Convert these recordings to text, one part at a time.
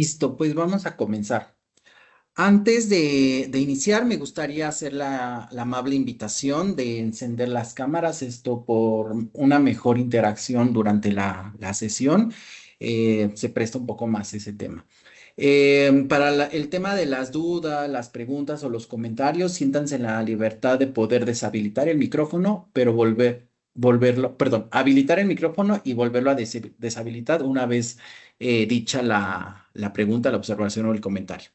Listo, pues vamos a comenzar. Antes de iniciar, me gustaría hacer la amable invitación de encender las cámaras, esto por una mejor interacción durante la sesión. Se presta un poco más ese tema. Para el tema de las dudas, las preguntas o los comentarios, siéntanse en la libertad de poder deshabilitar el micrófono, pero habilitar el micrófono y volverlo a deshabilitar una vez dicha la pregunta, la observación o el comentario.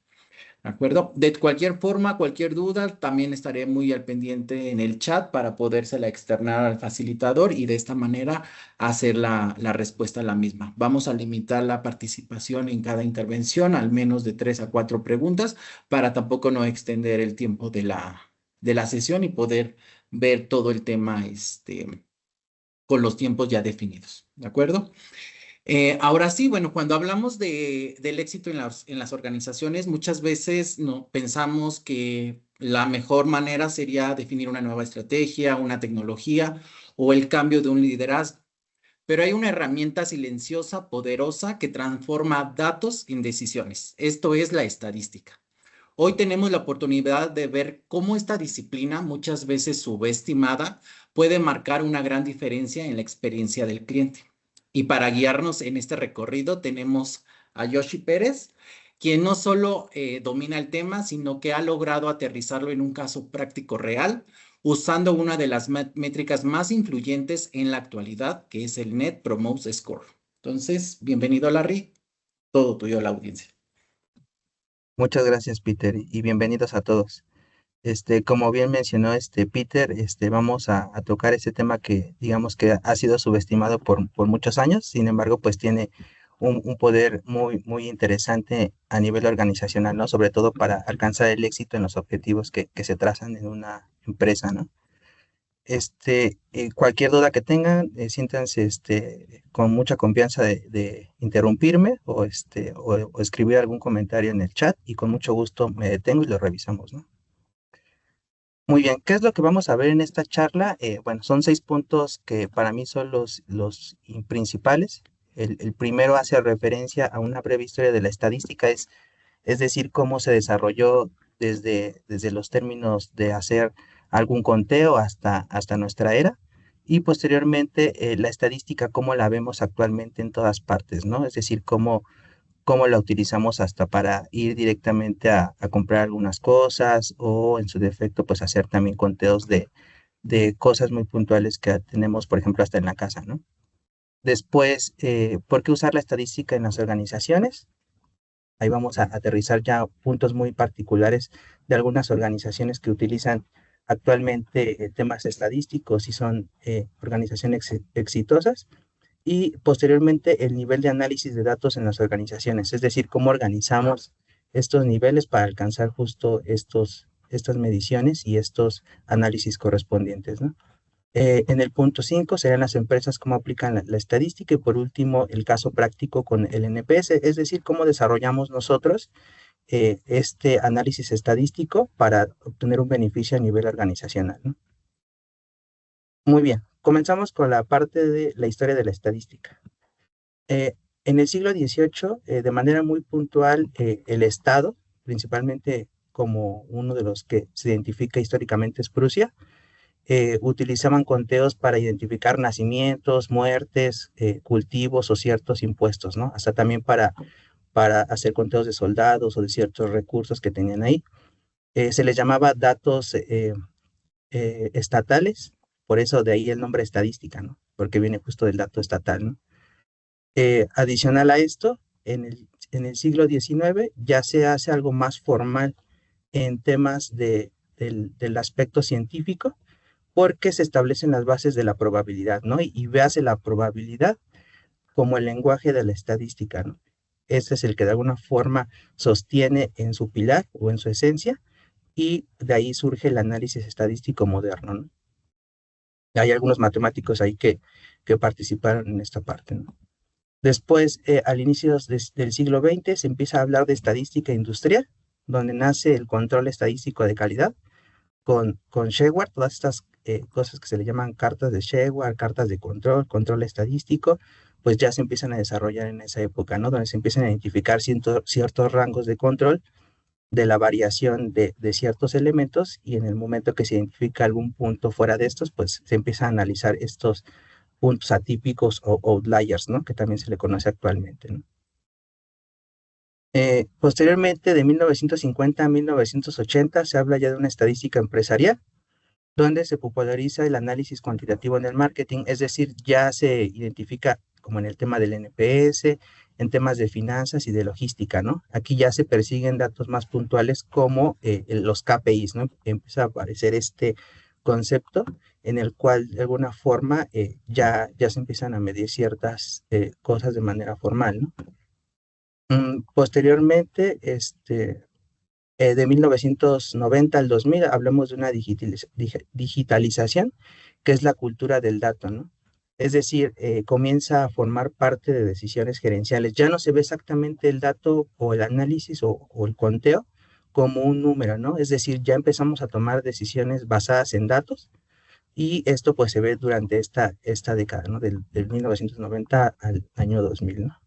¿De acuerdo? De cualquier forma, cualquier duda, también estaré muy al pendiente en el chat para podérsela externar al facilitador y de esta manera hacer la respuesta a la misma. Vamos a limitar la participación en cada intervención al menos de 3 a 4 preguntas para tampoco no extender el tiempo de la sesión y poder ver todo el tema con los tiempos ya definidos. ¿De acuerdo? Ahora sí, bueno, cuando hablamos del éxito en las organizaciones, muchas veces no, pensamos que la mejor manera sería definir una nueva estrategia, una tecnología o el cambio de un liderazgo. Pero hay una herramienta silenciosa, poderosa, que transforma datos en decisiones. Esto es la estadística. Hoy tenemos la oportunidad de ver cómo esta disciplina, muchas veces subestimada, puede marcar una gran diferencia en la experiencia del cliente. Y para guiarnos en este recorrido tenemos a Yoshi Pérez, quien no solo domina el tema, sino que ha logrado aterrizarlo en un caso práctico real, usando una de las métricas más influyentes en la actualidad, que es el Net Promote Score. Entonces, bienvenido, Larry. Todo tuyo, la audiencia. Muchas gracias, Peter, y bienvenidos a todos. Como bien mencionó Peter, vamos a tocar ese tema que digamos que ha sido subestimado por muchos años. Sin embargo, pues tiene un poder muy interesante a nivel organizacional, ¿no? Sobre todo para alcanzar el éxito en los objetivos que se trazan en una empresa, ¿no? Cualquier duda que tengan, siéntanse con mucha confianza de interrumpirme o escribir algún comentario en el chat y con mucho gusto me detengo y lo revisamos, ¿no? Muy bien, ¿qué es lo que vamos a ver en esta charla? Bueno, son 6 puntos que para mí son los principales. El primero hace referencia a una breve historia de la estadística, es decir, cómo se desarrolló desde los términos de hacer algún conteo hasta nuestra era. Y posteriormente, la estadística, cómo la vemos actualmente en todas partes, ¿no? Es decir, cómo la utilizamos hasta para ir directamente a comprar algunas cosas o en su defecto, pues hacer también conteos de cosas muy puntuales que tenemos, por ejemplo, hasta en la casa, ¿no? Después, ¿por qué usar la estadística en las organizaciones? Ahí vamos a aterrizar ya puntos muy particulares de algunas organizaciones que utilizan actualmente temas estadísticos y son organizaciones exitosas. Y posteriormente el nivel de análisis de datos en las organizaciones, es decir, cómo organizamos estos niveles para alcanzar justo estas mediciones y estos análisis correspondientes, ¿no? En el punto 5 serán las empresas cómo aplican la estadística y por último el caso práctico con el NPS, es decir, cómo desarrollamos nosotros este análisis estadístico para obtener un beneficio a nivel organizacional, ¿no? Muy bien, comenzamos con la parte de la historia de la estadística. En el siglo XVIII, de manera muy puntual, el Estado, principalmente como uno de los que se identifica históricamente es Prusia, utilizaban conteos para identificar nacimientos, muertes, cultivos o ciertos impuestos, ¿no? Hasta también para hacer conteos de soldados o de ciertos recursos que tenían ahí. Se les llamaba datos estatales, por eso de ahí el nombre estadística, ¿no? Porque viene justo del dato estatal, ¿no? Adicional a esto, en el siglo XIX ya se hace algo más formal en temas del aspecto científico, porque se establecen las bases de la probabilidad, ¿no? Y véase la probabilidad como el lenguaje de la estadística, ¿no? Este es el que de alguna forma sostiene en su pilar o en su esencia, y de ahí surge el análisis estadístico moderno, ¿no? Hay algunos matemáticos ahí que participaron en esta parte, ¿no? Después, al inicio del siglo XX, se empieza a hablar de estadística industrial, donde nace el control estadístico de calidad con Shewhart, todas estas cosas que se le llaman cartas de Shewhart, cartas de control estadístico, pues ya se empiezan a desarrollar en esa época, ¿no? Donde se empiezan a identificar ciertos rangos de control de la variación de ciertos elementos y en el momento que se identifica algún punto fuera de estos, pues se empieza a analizar estos puntos atípicos o outliers, ¿no? Que también se le conoce actualmente, ¿no? Posteriormente, de 1950 a 1980, se habla ya de una estadística empresarial, donde se populariza el análisis cuantitativo en el marketing, es decir, ya se identifica como en el tema del NPS, en temas de finanzas y de logística, ¿no? Aquí ya se persiguen datos más puntuales como los KPIs, ¿no? Empieza a aparecer este concepto en el cual de alguna forma ya se empiezan a medir ciertas cosas de manera formal, ¿no? Posteriormente, de 1990 al 2000, hablamos de una digitalización, que es la cultura del dato, ¿no? Es decir, comienza a formar parte de decisiones gerenciales. Ya no se ve exactamente el dato o el análisis o el conteo como un número, ¿no? Es decir, ya empezamos a tomar decisiones basadas en datos y esto pues se ve durante esta década, ¿no? Del 1990 al año 2000, ¿no?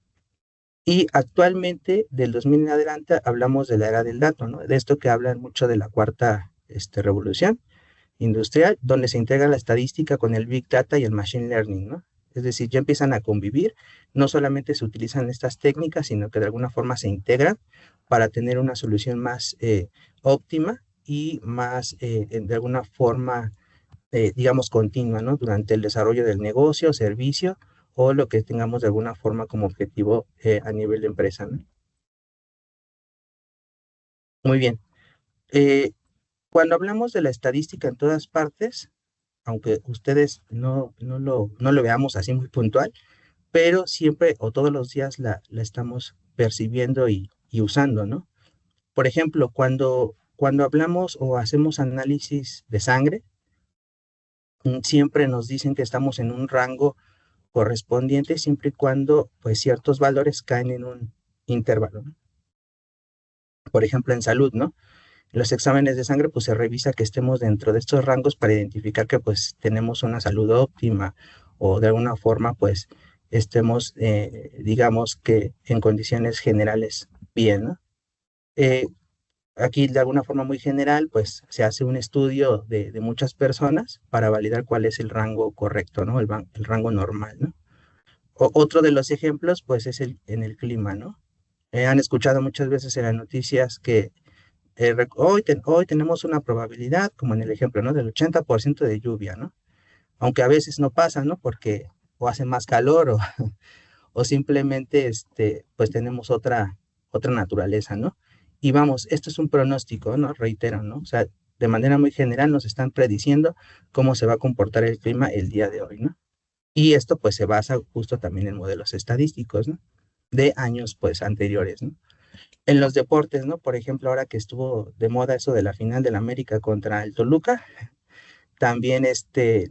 Y actualmente, del 2000 en adelante, hablamos de la era del dato, ¿no? De esto que hablan mucho de la cuarta revolución industrial, donde se integra la estadística con el Big Data y el Machine Learning, ¿no? Es decir, ya empiezan a convivir, no solamente se utilizan estas técnicas, sino que de alguna forma se integran para tener una solución más óptima y más, de alguna forma, digamos, continua, ¿no? Durante el desarrollo del negocio, servicio o lo que tengamos de alguna forma como objetivo a nivel de empresa, ¿no? Muy bien. Eh, Cuando hablamos de la estadística en todas partes, aunque ustedes no lo veamos así muy puntual, pero siempre o todos los días la estamos percibiendo y usando, ¿no? Por ejemplo, cuando hablamos o hacemos análisis de sangre, siempre nos dicen que estamos en un rango correspondiente siempre y cuando pues ciertos valores caen en un intervalo, ¿no? Por ejemplo, en salud, ¿no? En los exámenes de sangre pues se revisa que estemos dentro de estos rangos para identificar que pues tenemos una salud óptima o de alguna forma pues estemos, digamos que en condiciones generales bien, ¿no? Eh, Aquí de alguna forma muy general pues se hace un estudio de muchas personas para validar cuál es el rango correcto, ¿no? El rango normal, ¿no? Otro de los ejemplos, pues, es en el clima, ¿no? Han escuchado muchas veces en las noticias que hoy tenemos una probabilidad, como en el ejemplo, ¿no? Del 80% de lluvia, ¿no? Aunque a veces no pasa, ¿no? Porque o hace más calor o simplemente, pues tenemos otra naturaleza, ¿no? Y vamos, esto es un pronóstico, ¿no? Reitero, ¿no? O sea, de manera muy general nos están prediciendo cómo se va a comportar el clima el día de hoy, ¿no? Y esto pues se basa justo también en modelos estadísticos, ¿no? De años pues anteriores, ¿no? En los deportes, ¿no? Por ejemplo, ahora que estuvo de moda eso de la final del América contra el Toluca, también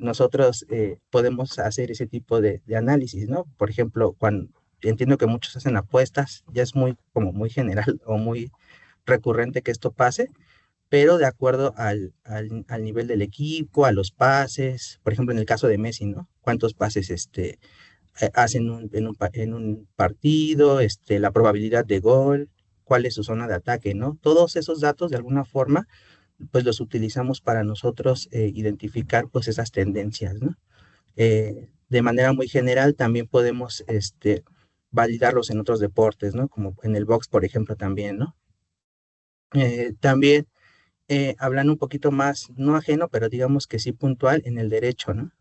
nosotros podemos hacer ese tipo de análisis, ¿no? Por ejemplo, cuando entiendo que muchos hacen apuestas, ya es muy como muy general o muy recurrente que esto pase, pero de acuerdo al nivel del equipo, a los pases, por ejemplo, en el caso de Messi, ¿no? ¿Cuántos pases hacen en un partido, la probabilidad de gol, cuál es su zona de ataque, ¿no? Todos esos datos de alguna forma, pues los utilizamos para nosotros identificar pues esas tendencias, ¿no? De manera muy general también podemos validarlos en otros deportes, ¿no? Como en el box, por ejemplo, también, ¿no? También hablando un poquito más, no ajeno, pero digamos que sí puntual en el derecho, ¿no?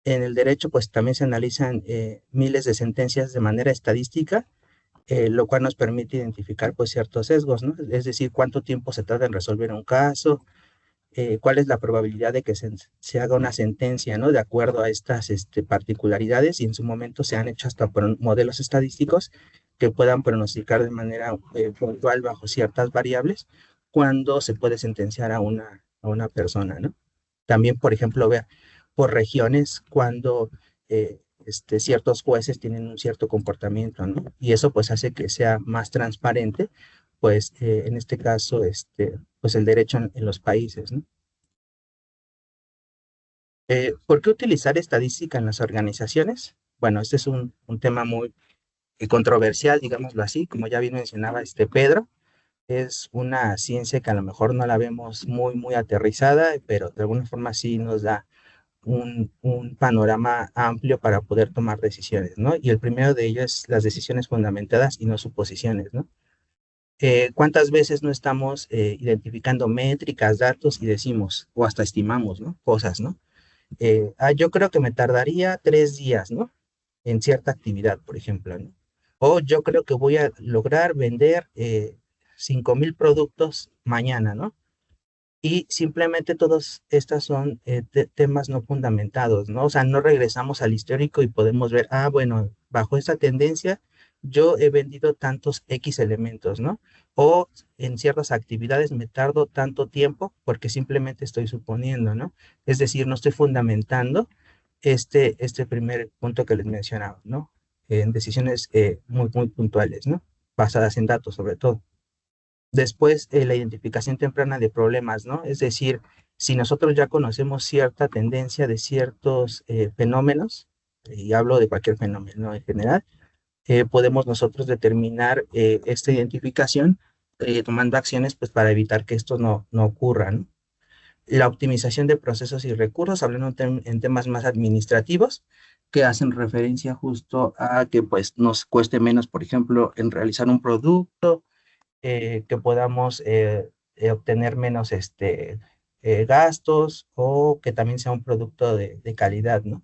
En el derecho, pues también se analizan miles de sentencias de manera estadística, lo cual nos permite identificar pues ciertos sesgos, ¿no? Es decir, cuánto tiempo se tarda en resolver un caso, cuál es la probabilidad de que se haga una sentencia, ¿no? De acuerdo a estas particularidades y en su momento se han hecho hasta modelos estadísticos que puedan pronosticar de manera puntual bajo ciertas variables cuándo se puede sentenciar a una persona, ¿no? También, por ejemplo, vea, por regiones, cuando ciertos jueces tienen un cierto comportamiento, ¿no? Y eso pues hace que sea más transparente, pues en este caso, pues el derecho en los países, ¿no? ¿Por qué utilizar estadística en las organizaciones? bueno, este es un tema muy controversial, digámoslo así, como ya bien mencionaba Pedro, es una ciencia que a lo mejor no la vemos muy aterrizada, pero de alguna forma sí nos da un panorama amplio para poder tomar decisiones, ¿no? Y el primero de ellos es las decisiones fundamentadas y no suposiciones, ¿no? ¿Cuántas veces no estamos identificando métricas, datos y decimos, o hasta estimamos, ¿no? Cosas, ¿no? Yo creo que me tardaría 3 días, ¿no? En cierta actividad, por ejemplo, ¿no? O yo creo que voy a lograr vender 5,000 productos mañana, ¿no? Y simplemente todos estas son temas no fundamentados, ¿no? O sea, no regresamos al histórico y podemos ver, bueno, bajo esta tendencia yo he vendido tantos X elementos, ¿no? O en ciertas actividades me tardo tanto tiempo porque simplemente estoy suponiendo, ¿no? Es decir, no estoy fundamentando este primer punto que les mencionaba, ¿no? En decisiones muy puntuales, ¿no? Basadas en datos sobre todo. Después, la identificación temprana de problemas, ¿no? Es decir, si nosotros ya conocemos cierta tendencia de ciertos fenómenos, y hablo de cualquier fenómeno ¿no? en general, podemos nosotros determinar esta identificación tomando acciones pues, para evitar que esto no ocurra, ¿no? La optimización de procesos y recursos, hablando en temas más administrativos, que hacen referencia justo a que pues nos cueste menos, por ejemplo, en realizar un producto, que podamos obtener menos gastos o que también sea un producto de calidad, ¿no?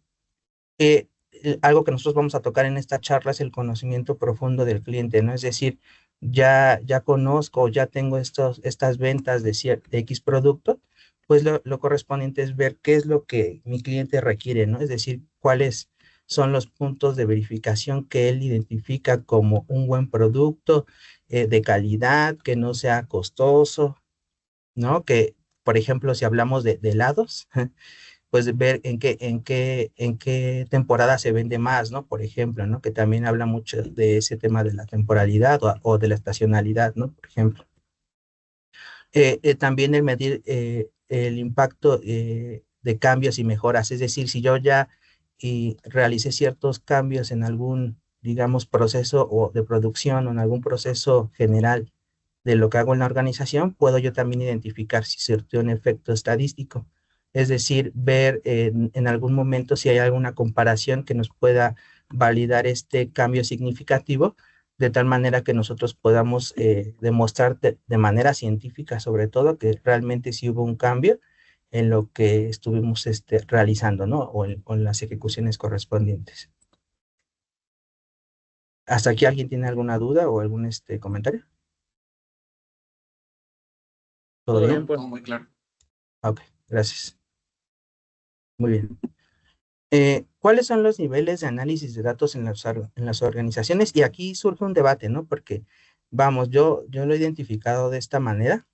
Algo que nosotros vamos a tocar en esta charla es el conocimiento profundo del cliente, ¿no? Es decir, ya conozco, ya tengo estas ventas de X producto, pues lo correspondiente es ver qué es lo que mi cliente requiere, ¿no? Es decir, cuáles son los puntos de verificación que él identifica como un buen producto de calidad, que no sea costoso, ¿no? Que, por ejemplo, si hablamos de helados, pues ver en qué temporada se vende más, ¿no? Por ejemplo, ¿no? Que también habla mucho de ese tema de la temporalidad o de la estacionalidad, ¿no? Por ejemplo. También el medir el impacto de cambios y mejoras, es decir, si yo ya realicé ciertos cambios en algún, digamos, proceso o de producción o en algún proceso general de lo que hago en la organización, puedo yo también identificar si surtió un efecto estadístico. Es decir, ver en algún momento si hay alguna comparación que nos pueda validar este cambio significativo, de tal manera que nosotros podamos demostrar de manera científica, sobre todo, que realmente sí hubo un cambio en lo que estuvimos realizando, ¿no? O en las ejecuciones correspondientes. ¿Hasta aquí alguien tiene alguna duda o algún comentario? ¿Todo Todo bien? bien, pues muy claro. Ok, gracias. Muy bien. ¿Cuáles son los niveles de análisis de datos en las organizaciones? Y aquí surge un debate, ¿no? Porque, vamos, yo lo he identificado de esta manera.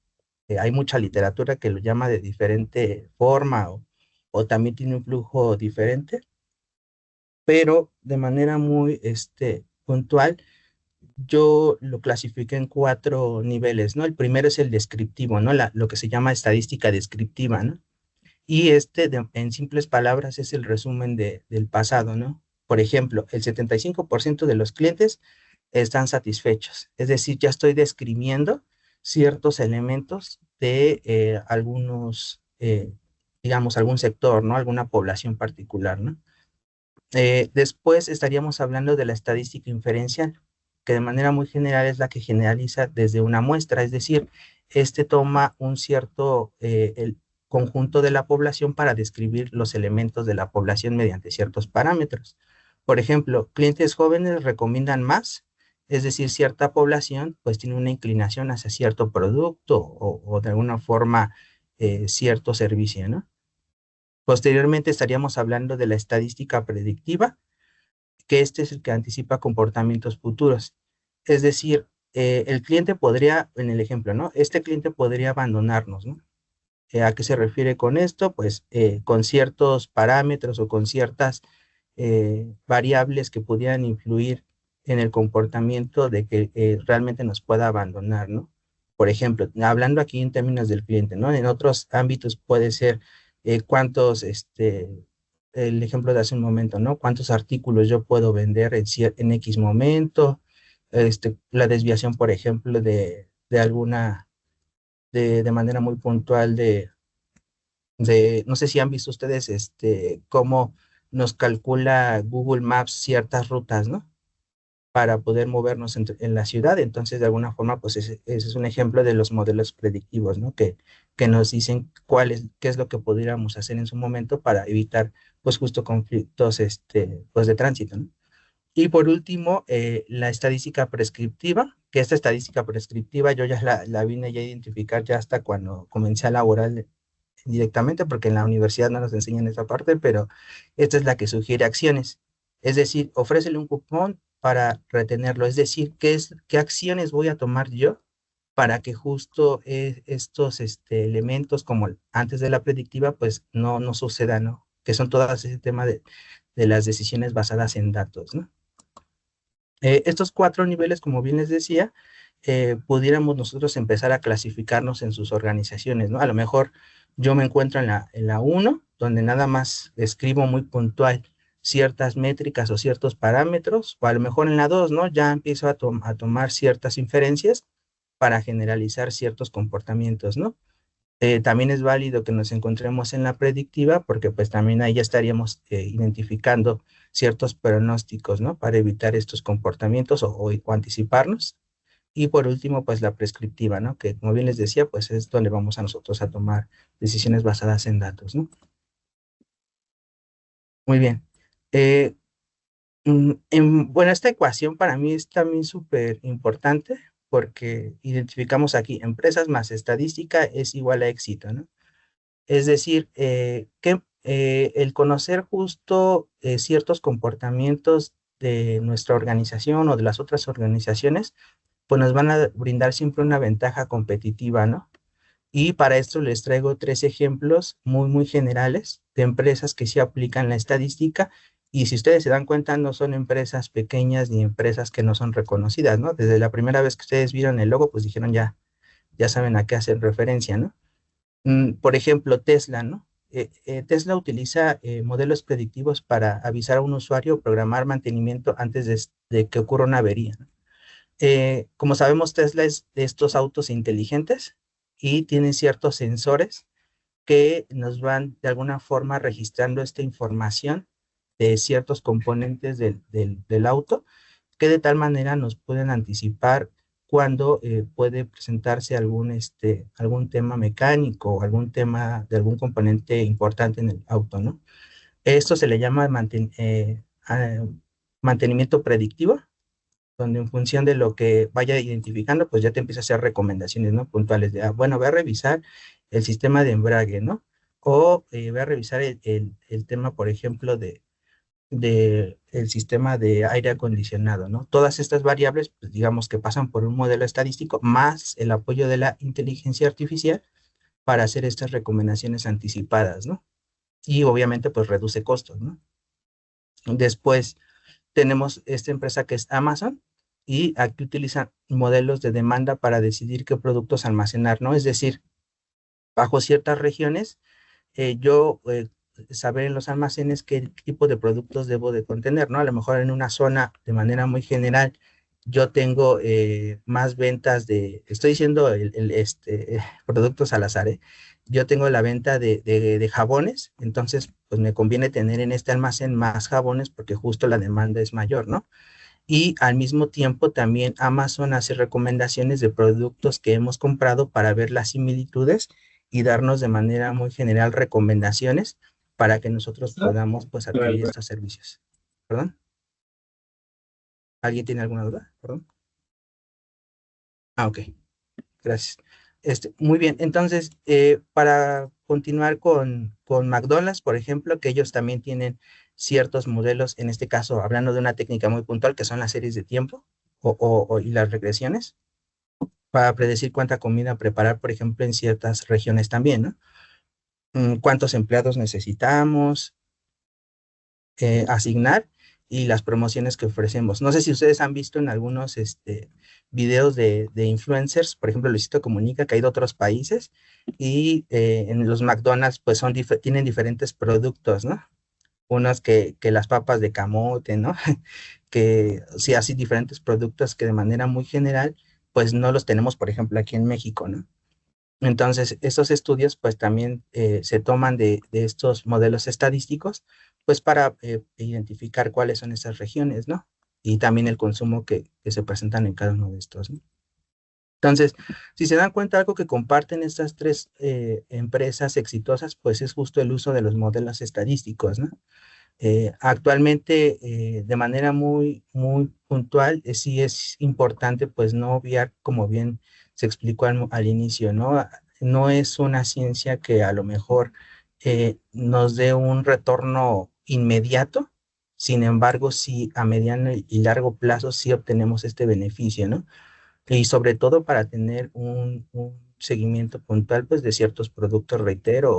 Hay mucha literatura que lo llama de diferente forma o también tiene un flujo diferente, pero de manera muy puntual, yo lo clasifiqué en 4 niveles, ¿no? El primero es el descriptivo, ¿no? Lo que se llama estadística descriptiva, ¿no? Y en simples palabras, es el resumen del pasado, ¿no? Por ejemplo, el 75% de los clientes están satisfechos. Es decir, ya estoy describiendo ciertos elementos de digamos, algún sector, ¿no? Alguna población particular, ¿no? Después estaríamos hablando de la estadística inferencial, que de manera muy general es la que generaliza desde una muestra, es decir, toma un cierto el conjunto de la población para describir los elementos de la población mediante ciertos parámetros. Por ejemplo, clientes jóvenes recomiendan más, es decir, cierta población pues tiene una inclinación hacia cierto producto o de alguna forma cierto servicio, ¿no? Posteriormente estaríamos hablando de la estadística predictiva, que este es el que anticipa comportamientos futuros. Es decir, el cliente podría, en el ejemplo, ¿no? Este cliente podría abandonarnos, ¿no? ¿A qué se refiere con esto? Pues con ciertos parámetros o con ciertas variables que pudieran influir en el comportamiento de que realmente nos pueda abandonar, ¿no? Por ejemplo, hablando aquí en términos del cliente, ¿no? En otros ámbitos puede ser cuántos el ejemplo de hace un momento, ¿no? ¿Cuántos artículos yo puedo vender en X momento? La desviación, por ejemplo, de alguna, de manera muy puntual no sé si han visto ustedes, cómo nos calcula Google Maps ciertas rutas, ¿no? Para poder movernos en la ciudad. Entonces, de alguna forma, pues ese es un ejemplo de los modelos predictivos, ¿no? Que nos dicen qué es lo que podríamos hacer en su momento para evitar, pues, justo conflictos, pues, de tránsito, ¿no? Y por último, la estadística prescriptiva, que esta estadística prescriptiva yo ya la vine ya a identificar ya hasta cuando comencé a laborar directamente, porque en la universidad no nos enseñan esa parte, pero esta es la que sugiere acciones. Es decir, ofrécele un cupón para retenerlo. Es decir, qué acciones voy a tomar yo para que justo estos elementos, como antes de la predictiva, pues no sucedan, ¿no? Que son todas ese tema de las decisiones basadas en datos, ¿no? Estos cuatro niveles, como bien les decía, pudiéramos nosotros empezar a clasificarnos en sus organizaciones, ¿no? A lo mejor yo me encuentro en la uno, donde nada más escribo muy puntual ciertas métricas o ciertos parámetros, o a lo mejor en la 2, ¿no? Ya empiezo a tomar ciertas inferencias para generalizar ciertos comportamientos, ¿no? También es válido que nos encontremos en la predictiva porque pues también ahí ya estaríamos identificando ciertos pronósticos, ¿no? Para evitar estos comportamientos o anticiparnos. Y por último, pues la prescriptiva, ¿no? Que como bien les decía, pues es donde vamos a nosotros a tomar decisiones basadas en datos, ¿no? Muy bien. Eh, bueno, esta ecuación para mí es también súper importante porque identificamos aquí empresas más estadística es igual a éxito, ¿no? Es decir, que el conocer justo ciertos comportamientos de nuestra organización o de las otras organizaciones, pues nos van a brindar siempre una ventaja competitiva, ¿no? Y para esto les traigo tres ejemplos muy generales de empresas que sí aplican la estadística. Y si ustedes se dan cuenta, no son empresas pequeñas ni empresas que no son reconocidas, ¿no? Desde la primera vez que ustedes vieron el logo, pues dijeron ya saben a qué hacen referencia, ¿no? Por ejemplo, Tesla, ¿no? Tesla utiliza modelos predictivos para avisar a un usuario o programar mantenimiento antes de que ocurra una avería, ¿no? Como sabemos, Tesla es de estos autos inteligentes y tienen ciertos sensores que nos van de alguna forma registrando esta información de ciertos componentes del auto que de tal manera nos pueden anticipar cuando puede presentarse algún tema mecánico o algún tema de algún componente importante en el auto, ¿no? Esto se le llama mantenimiento predictivo, donde en función de lo que vaya identificando, pues ya te empieza a hacer recomendaciones, ¿no? Puntuales de, bueno, voy a revisar el sistema de embrague, ¿no? O voy a revisar el tema, por ejemplo, del sistema de aire acondicionado, ¿no? Todas estas variables, pues digamos que pasan por un modelo estadístico más el apoyo de la inteligencia artificial para hacer estas recomendaciones anticipadas, ¿no? Y obviamente pues reduce costos, ¿no? Después tenemos esta empresa que es Amazon y aquí utilizan modelos de demanda para decidir qué productos almacenar, ¿no? Es decir, bajo ciertas regiones yo saber en los almacenes qué tipo de productos debo de contener, ¿no? A lo mejor en una zona de manera muy general yo tengo más ventas estoy diciendo productos al azar, ¿eh? Yo tengo la venta de jabones, entonces pues me conviene tener en este almacén más jabones porque justo la demanda es mayor, ¿no? Y al mismo tiempo también Amazon hace recomendaciones de productos que hemos comprado para ver las similitudes y darnos de manera muy general recomendaciones para que nosotros podamos pues adquirir estos servicios. ¿Perdón? ¿Alguien tiene alguna duda? ¿Perdón? Ah, ok, gracias. Muy bien, entonces, para continuar con McDonald's, por ejemplo, que ellos también tienen ciertos modelos, en este caso, hablando de una técnica muy puntual, que son las series de tiempo y las regresiones, para predecir cuánta comida preparar, por ejemplo, en ciertas regiones también, ¿no? Cuántos empleados necesitamos asignar y las promociones que ofrecemos. No sé si ustedes han visto en algunos videos de influencers, por ejemplo, Luisito Comunica, que hay de otros países, y en los McDonald's, pues tienen diferentes productos, ¿no? unos que las papas de camote, ¿no? Que sí, así diferentes productos que de manera muy general, pues no los tenemos, por ejemplo, aquí en México, ¿no? Entonces, estos estudios pues también se toman de estos modelos estadísticos pues para identificar cuáles son esas regiones, ¿no? Y también el consumo que se presentan en cada uno de estos, ¿no? Entonces, si se dan cuenta, algo que comparten estas tres empresas exitosas, pues es justo el uso de los modelos estadísticos, ¿no? Actualmente, de manera muy puntual, sí es importante, pues, no obviar, como bien se explicó al inicio, ¿no? No es una ciencia que a lo mejor nos dé un retorno inmediato, sin embargo, sí a mediano y largo plazo sí obtenemos este beneficio, ¿no? Y sobre todo para tener un seguimiento puntual, pues, de ciertos productos, reitero,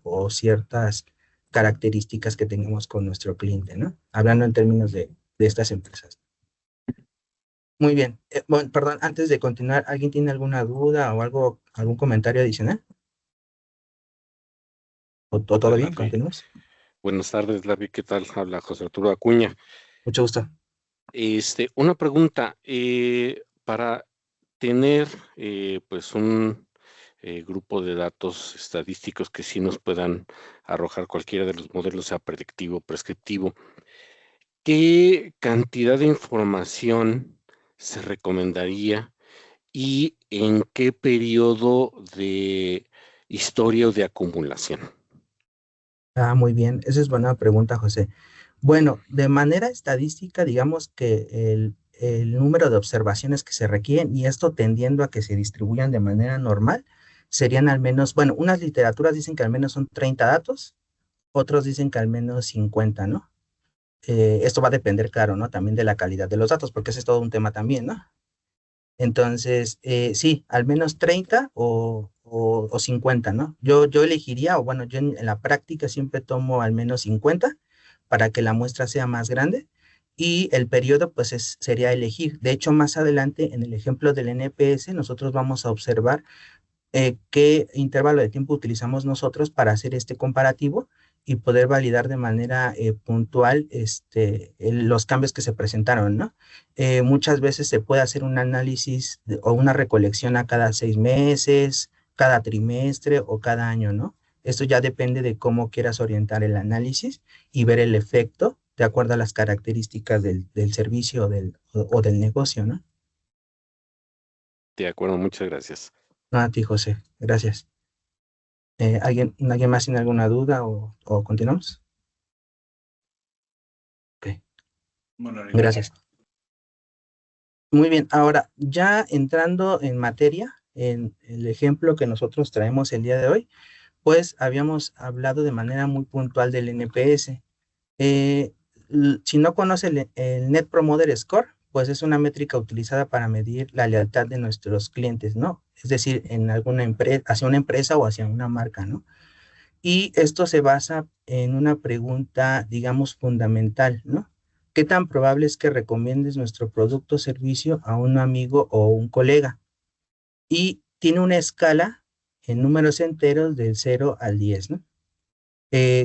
o ciertas características que tengamos con nuestro cliente, ¿no? Hablando en términos de estas empresas. Muy bien. Bueno, perdón, antes de continuar, ¿alguien tiene alguna duda o algo, algún comentario adicional? ¿O todo Hola, bien? Larry. ¿Continuamos? Buenas tardes, Larry. ¿Qué tal? Habla José Arturo Acuña. Mucho gusto. Una pregunta. Para tener pues un grupo de datos estadísticos que sí nos puedan arrojar cualquiera de los modelos, sea predictivo o prescriptivo, ¿qué cantidad de información se recomendaría y en qué periodo de historia o de acumulación? Ah, muy bien. Esa es buena pregunta, José. Bueno, de manera estadística, digamos que el número de observaciones que se requieren, y esto tendiendo a que se distribuyan de manera normal, serían al menos, bueno, unas literaturas dicen que al menos son 30 datos, otros dicen que al menos 50, ¿no? Esto va a depender, claro, ¿no? También de la calidad de los datos, porque ese es todo un tema también, ¿no? Entonces, sí, al menos 30 o 50, ¿no? Yo elegiría, o bueno, yo en la práctica siempre tomo al menos 50 para que la muestra sea más grande y el periodo pues sería elegir. De hecho, más adelante en el ejemplo del NPS, nosotros vamos a observar qué intervalo de tiempo utilizamos nosotros para hacer este comparativo y poder validar de manera puntual los cambios que se presentaron, ¿no? Muchas veces se puede hacer un análisis o una recolección a cada 6 meses, cada trimestre o cada año, ¿no? Esto ya depende de cómo quieras orientar el análisis y ver el efecto de acuerdo a las características del servicio o del negocio, ¿no? De acuerdo, muchas gracias. No, a ti, José. Gracias. ¿Alguien más tiene alguna duda o continuamos? Ok, Bueno, gracias. Muy bien, ahora ya entrando en materia, en el ejemplo que nosotros traemos el día de hoy, pues habíamos hablado de manera muy puntual del NPS. Eh, si no conoce el Net Promoter Score, pues es una métrica utilizada para medir la lealtad de nuestros clientes, ¿no? Es decir, en alguna empresa, hacia una empresa o hacia una marca, ¿no? Y esto se basa en una pregunta, digamos, fundamental, ¿no? ¿Qué tan probable es que recomiendes nuestro producto o servicio a un amigo o un colega? Y tiene una escala en números enteros del 0 al 10, ¿no?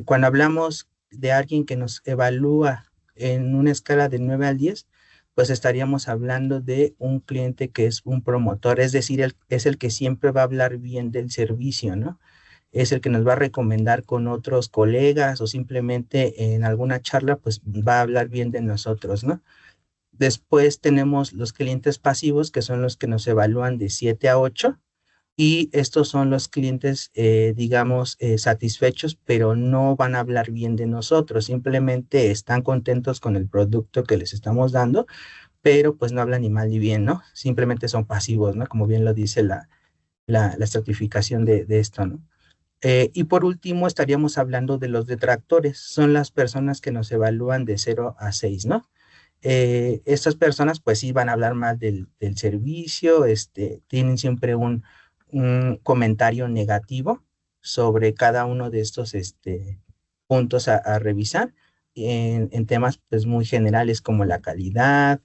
Cuando hablamos de alguien que nos evalúa en una escala de 9 al 10, pues estaríamos hablando de un cliente que es un promotor, es decir, es el que siempre va a hablar bien del servicio, ¿no? Es el que nos va a recomendar con otros colegas o simplemente en alguna charla, pues va a hablar bien de nosotros, ¿no? Después tenemos los clientes pasivos, que son los que nos evalúan de 7 a 8, y estos son los clientes, digamos, satisfechos, pero no van a hablar bien de nosotros, simplemente están contentos con el producto que les estamos dando, pero pues no hablan ni mal ni bien, ¿no? Simplemente son pasivos, ¿no? Como bien lo dice la estratificación de esto, ¿no? Y por último, estaríamos hablando de los detractores. Son las personas que nos evalúan de 0 a 6, ¿no? Estas personas, pues sí, van a hablar más del servicio, tienen siempre un comentario negativo sobre cada uno de estos puntos a revisar en temas pues muy generales como la calidad,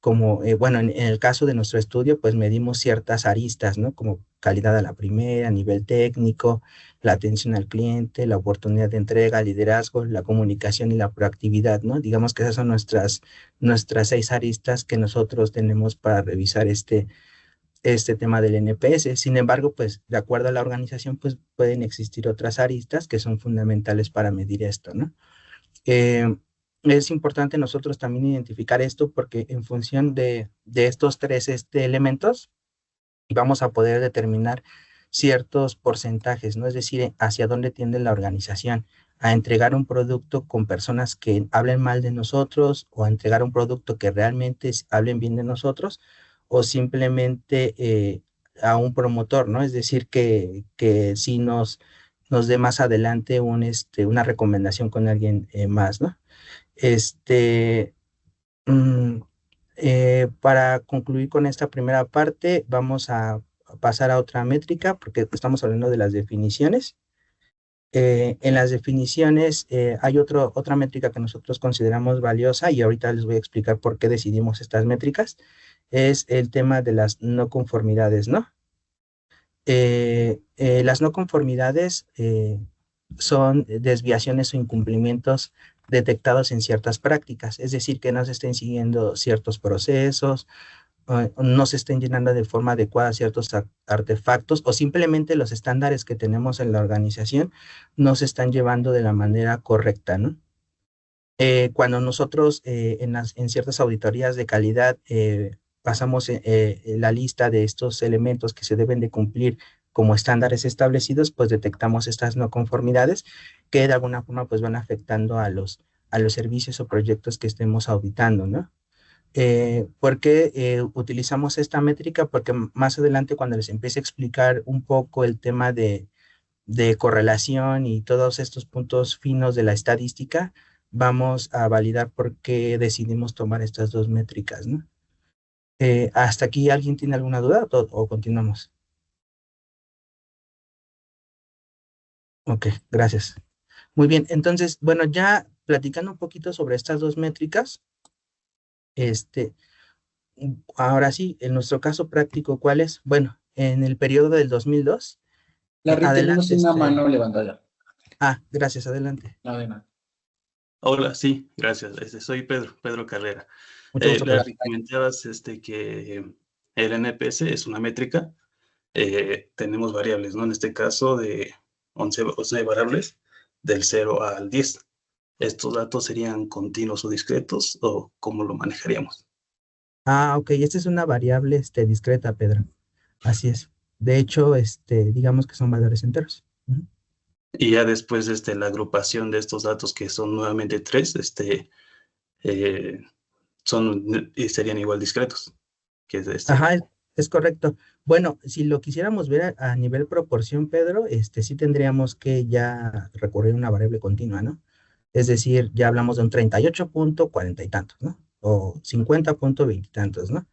como, bueno, en el caso de nuestro estudio, pues medimos ciertas aristas, ¿no? Como calidad a la primera, nivel técnico, la atención al cliente, la oportunidad de entrega, liderazgo, la comunicación y la proactividad, ¿no? Digamos que esas son nuestras 6 aristas que nosotros tenemos para revisar este tema del NPS. Sin embargo, pues de acuerdo a la organización, pues pueden existir otras aristas que son fundamentales para medir esto, ¿no? Eh, es importante nosotros también identificar esto porque en función de estos 3 elementos vamos a poder determinar ciertos porcentajes, ¿no? Es decir, hacia dónde tiende la organización, a entregar un producto con personas que hablen mal de nosotros o a entregar un producto que realmente hablen bien de nosotros o simplemente a un promotor, ¿no? Es decir, que sí nos dé más adelante una recomendación con alguien más, ¿no? Este, mm, para concluir con esta primera parte, vamos a pasar a otra métrica porque estamos hablando de las definiciones. En las definiciones hay otra métrica que nosotros consideramos valiosa y ahorita les voy a explicar por qué decidimos estas métricas. Es el tema de las no conformidades, ¿no? Las no conformidades son desviaciones o incumplimientos detectados en ciertas prácticas, es decir, que no se estén siguiendo ciertos procesos, no se estén llenando de forma adecuada ciertos artefactos o simplemente los estándares que tenemos en la organización no se están llevando de la manera correcta, ¿no? Cuando nosotros en ciertas auditorías de calidad pasamos la lista de estos elementos que se deben de cumplir como estándares establecidos, pues detectamos estas no conformidades que de alguna forma pues van afectando a los servicios o proyectos que estemos auditando, ¿no? ¿Por qué utilizamos esta métrica? Porque más adelante cuando les empiece a explicar un poco el tema de correlación y todos estos puntos finos de la estadística, vamos a validar por qué decidimos tomar estas 2 métricas, ¿no? ¿Hasta aquí alguien tiene alguna duda o continuamos? Ok, gracias. Muy bien, entonces, bueno, ya platicando un poquito sobre estas 2 métricas, este, ahora sí, en nuestro caso práctico, ¿cuál es? Bueno, en el periodo del 2002, Larry, tenemos adelante, una mano levantada. gracias, adelante. No, de nada. Hola, sí, gracias. Soy Pedro Carrera. Mucho gusto, Pedro. Larry, comentabas que el NPS es una métrica. Tenemos variables, ¿no? En este caso de 11 variables, del 0 al 10. ¿Estos datos serían continuos o discretos o cómo lo manejaríamos? Ok, esta es una variable discreta, Pedro. Así es. De hecho, digamos que son valores enteros. Ujú. Y ya después la agrupación de estos datos, que son nuevamente 3, serían igual discretos. Que es Ajá, es correcto. Bueno, si lo quisiéramos ver a nivel proporción, Pedro, sí tendríamos que ya recurrir a una variable continua, ¿no? Es decir, ya hablamos de un 38.40 y tantos, ¿no? O 50.20 y tantos, ¿no?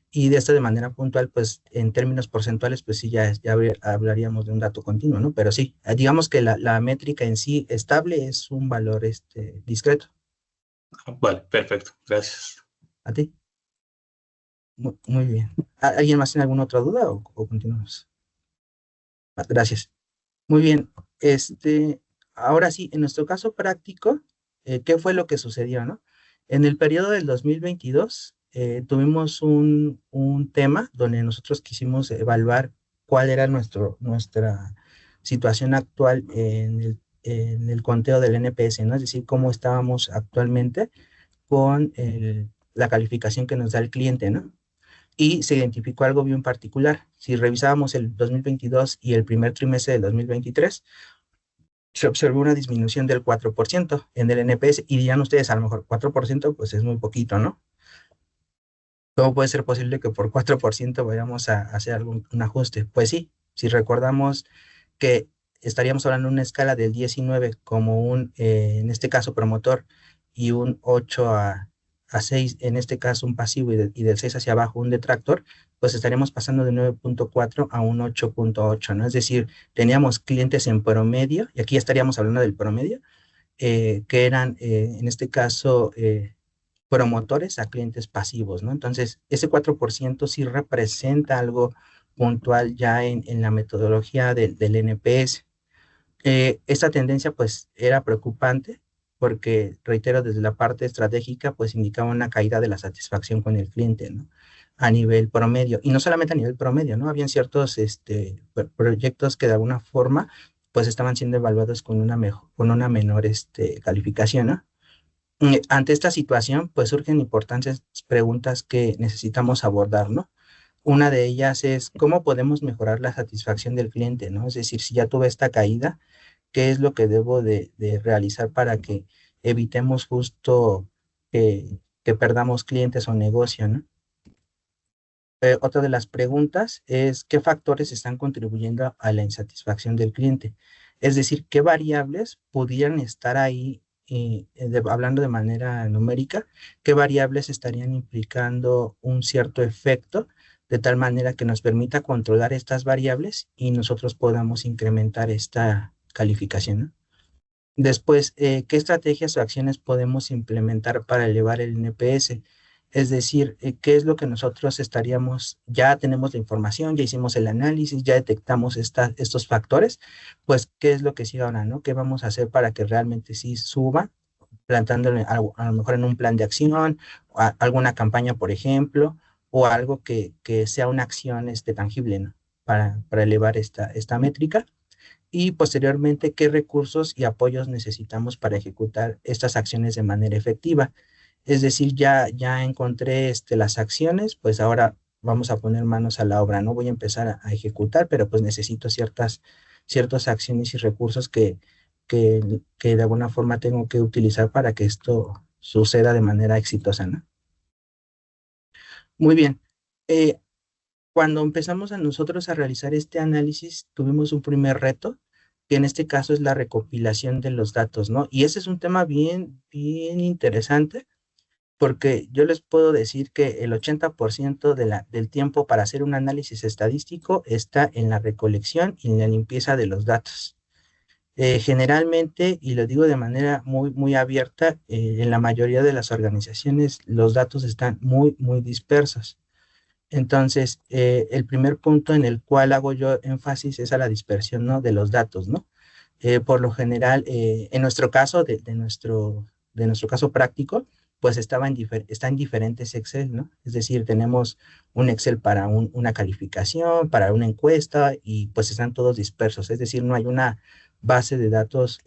Y de esto de manera puntual, pues en términos porcentuales, pues sí, ya hablaríamos de un dato continuo, ¿no? Pero sí, digamos que la métrica en sí estable es un valor discreto. Vale, perfecto. Gracias. ¿A ti? Muy bien. ¿Alguien más tiene alguna otra duda o continuamos? Gracias. Muy bien. Ahora sí, en nuestro caso práctico, ¿qué fue lo que sucedió, no? En el periodo del 2022 tuvimos un tema donde nosotros quisimos evaluar cuál era nuestra situación actual en el conteo del NPS, ¿no? Es decir, cómo estábamos actualmente con la calificación que nos da el cliente, ¿no? Y se identificó algo bien particular. Si revisábamos el 2022 y el primer trimestre del 2023, se observó una disminución del 4% en el NPS y dirán ustedes, a lo mejor 4% pues es muy poquito, ¿no? ¿Cómo puede ser posible que por 4% vayamos a hacer un ajuste? Pues sí, si recordamos que estaríamos hablando de una escala del 19 como en este caso, promotor, y un 8 a 6, en este caso un pasivo, y del 6 hacia abajo un detractor, pues estaríamos pasando de 9.4 a un 8.8, ¿no? Es decir, teníamos clientes en promedio, y aquí ya estaríamos hablando del promedio, que eran, en este caso, promotores a clientes pasivos, ¿no? Entonces, ese 4% sí representa algo puntual ya en la metodología del NPS. Esta tendencia pues era preocupante porque, reitero, desde la parte estratégica pues indicaba una caída de la satisfacción con el cliente, ¿no? A nivel promedio, y no solamente a nivel promedio, ¿no? Habían ciertos proyectos que de alguna forma pues estaban siendo evaluados con con una menor calificación, ¿no? Ante esta situación pues surgen importantes preguntas que necesitamos abordar, ¿no? Una de ellas es cómo podemos mejorar la satisfacción del cliente, ¿no? Es decir, si ya tuve esta caída, ¿qué es lo que debo de realizar para que evitemos justo que perdamos clientes o negocio, ¿no? Otra de las preguntas es qué factores están contribuyendo a la insatisfacción del cliente. Es decir, qué variables pudieran estar ahí, hablando de manera numérica, qué variables estarían implicando un cierto efecto de tal manera que nos permita controlar estas variables y nosotros podamos incrementar esta calificación, ¿no? Después, ¿qué estrategias o acciones podemos implementar para elevar el NPS? Es decir, ¿qué es lo que nosotros ya tenemos la información, ya hicimos el análisis, ya detectamos estos factores? Pues, ¿qué es lo que sigue ahora, no? ¿Qué vamos a hacer para que realmente sí suba, plantándolo a lo mejor en un plan de acción, alguna campaña, por ejemplo, o algo que sea una acción tangible, ¿no? Para elevar esta métrica. Y posteriormente, qué recursos y apoyos necesitamos para ejecutar estas acciones de manera efectiva. Es decir, ya encontré las acciones, pues ahora vamos a poner manos a la obra, no voy a empezar a ejecutar, pero pues necesito ciertas acciones y recursos que de alguna forma tengo que utilizar para que esto suceda de manera exitosa, ¿no? Muy bien. Eh, Cuando empezamos a nosotros a realizar este análisis, tuvimos un primer reto, que en este caso es la recopilación de los datos, ¿no? Y ese es un tema bien, bien interesante, porque yo les puedo decir que el 80% del tiempo para hacer un análisis estadístico está en la recolección y en la limpieza de los datos. Generalmente, y lo digo de manera muy, muy abierta, en la mayoría de las organizaciones los datos están muy, muy dispersos. Entonces, el primer punto en el cual hago yo énfasis es a la dispersión, ¿no? De los datos, ¿no? Por lo general, en nuestro caso, de nuestro caso práctico, pues está en diferentes Excel, ¿no? Es decir, tenemos un Excel para una calificación, para una encuesta, y pues están todos dispersos. Es decir, no hay una base de datos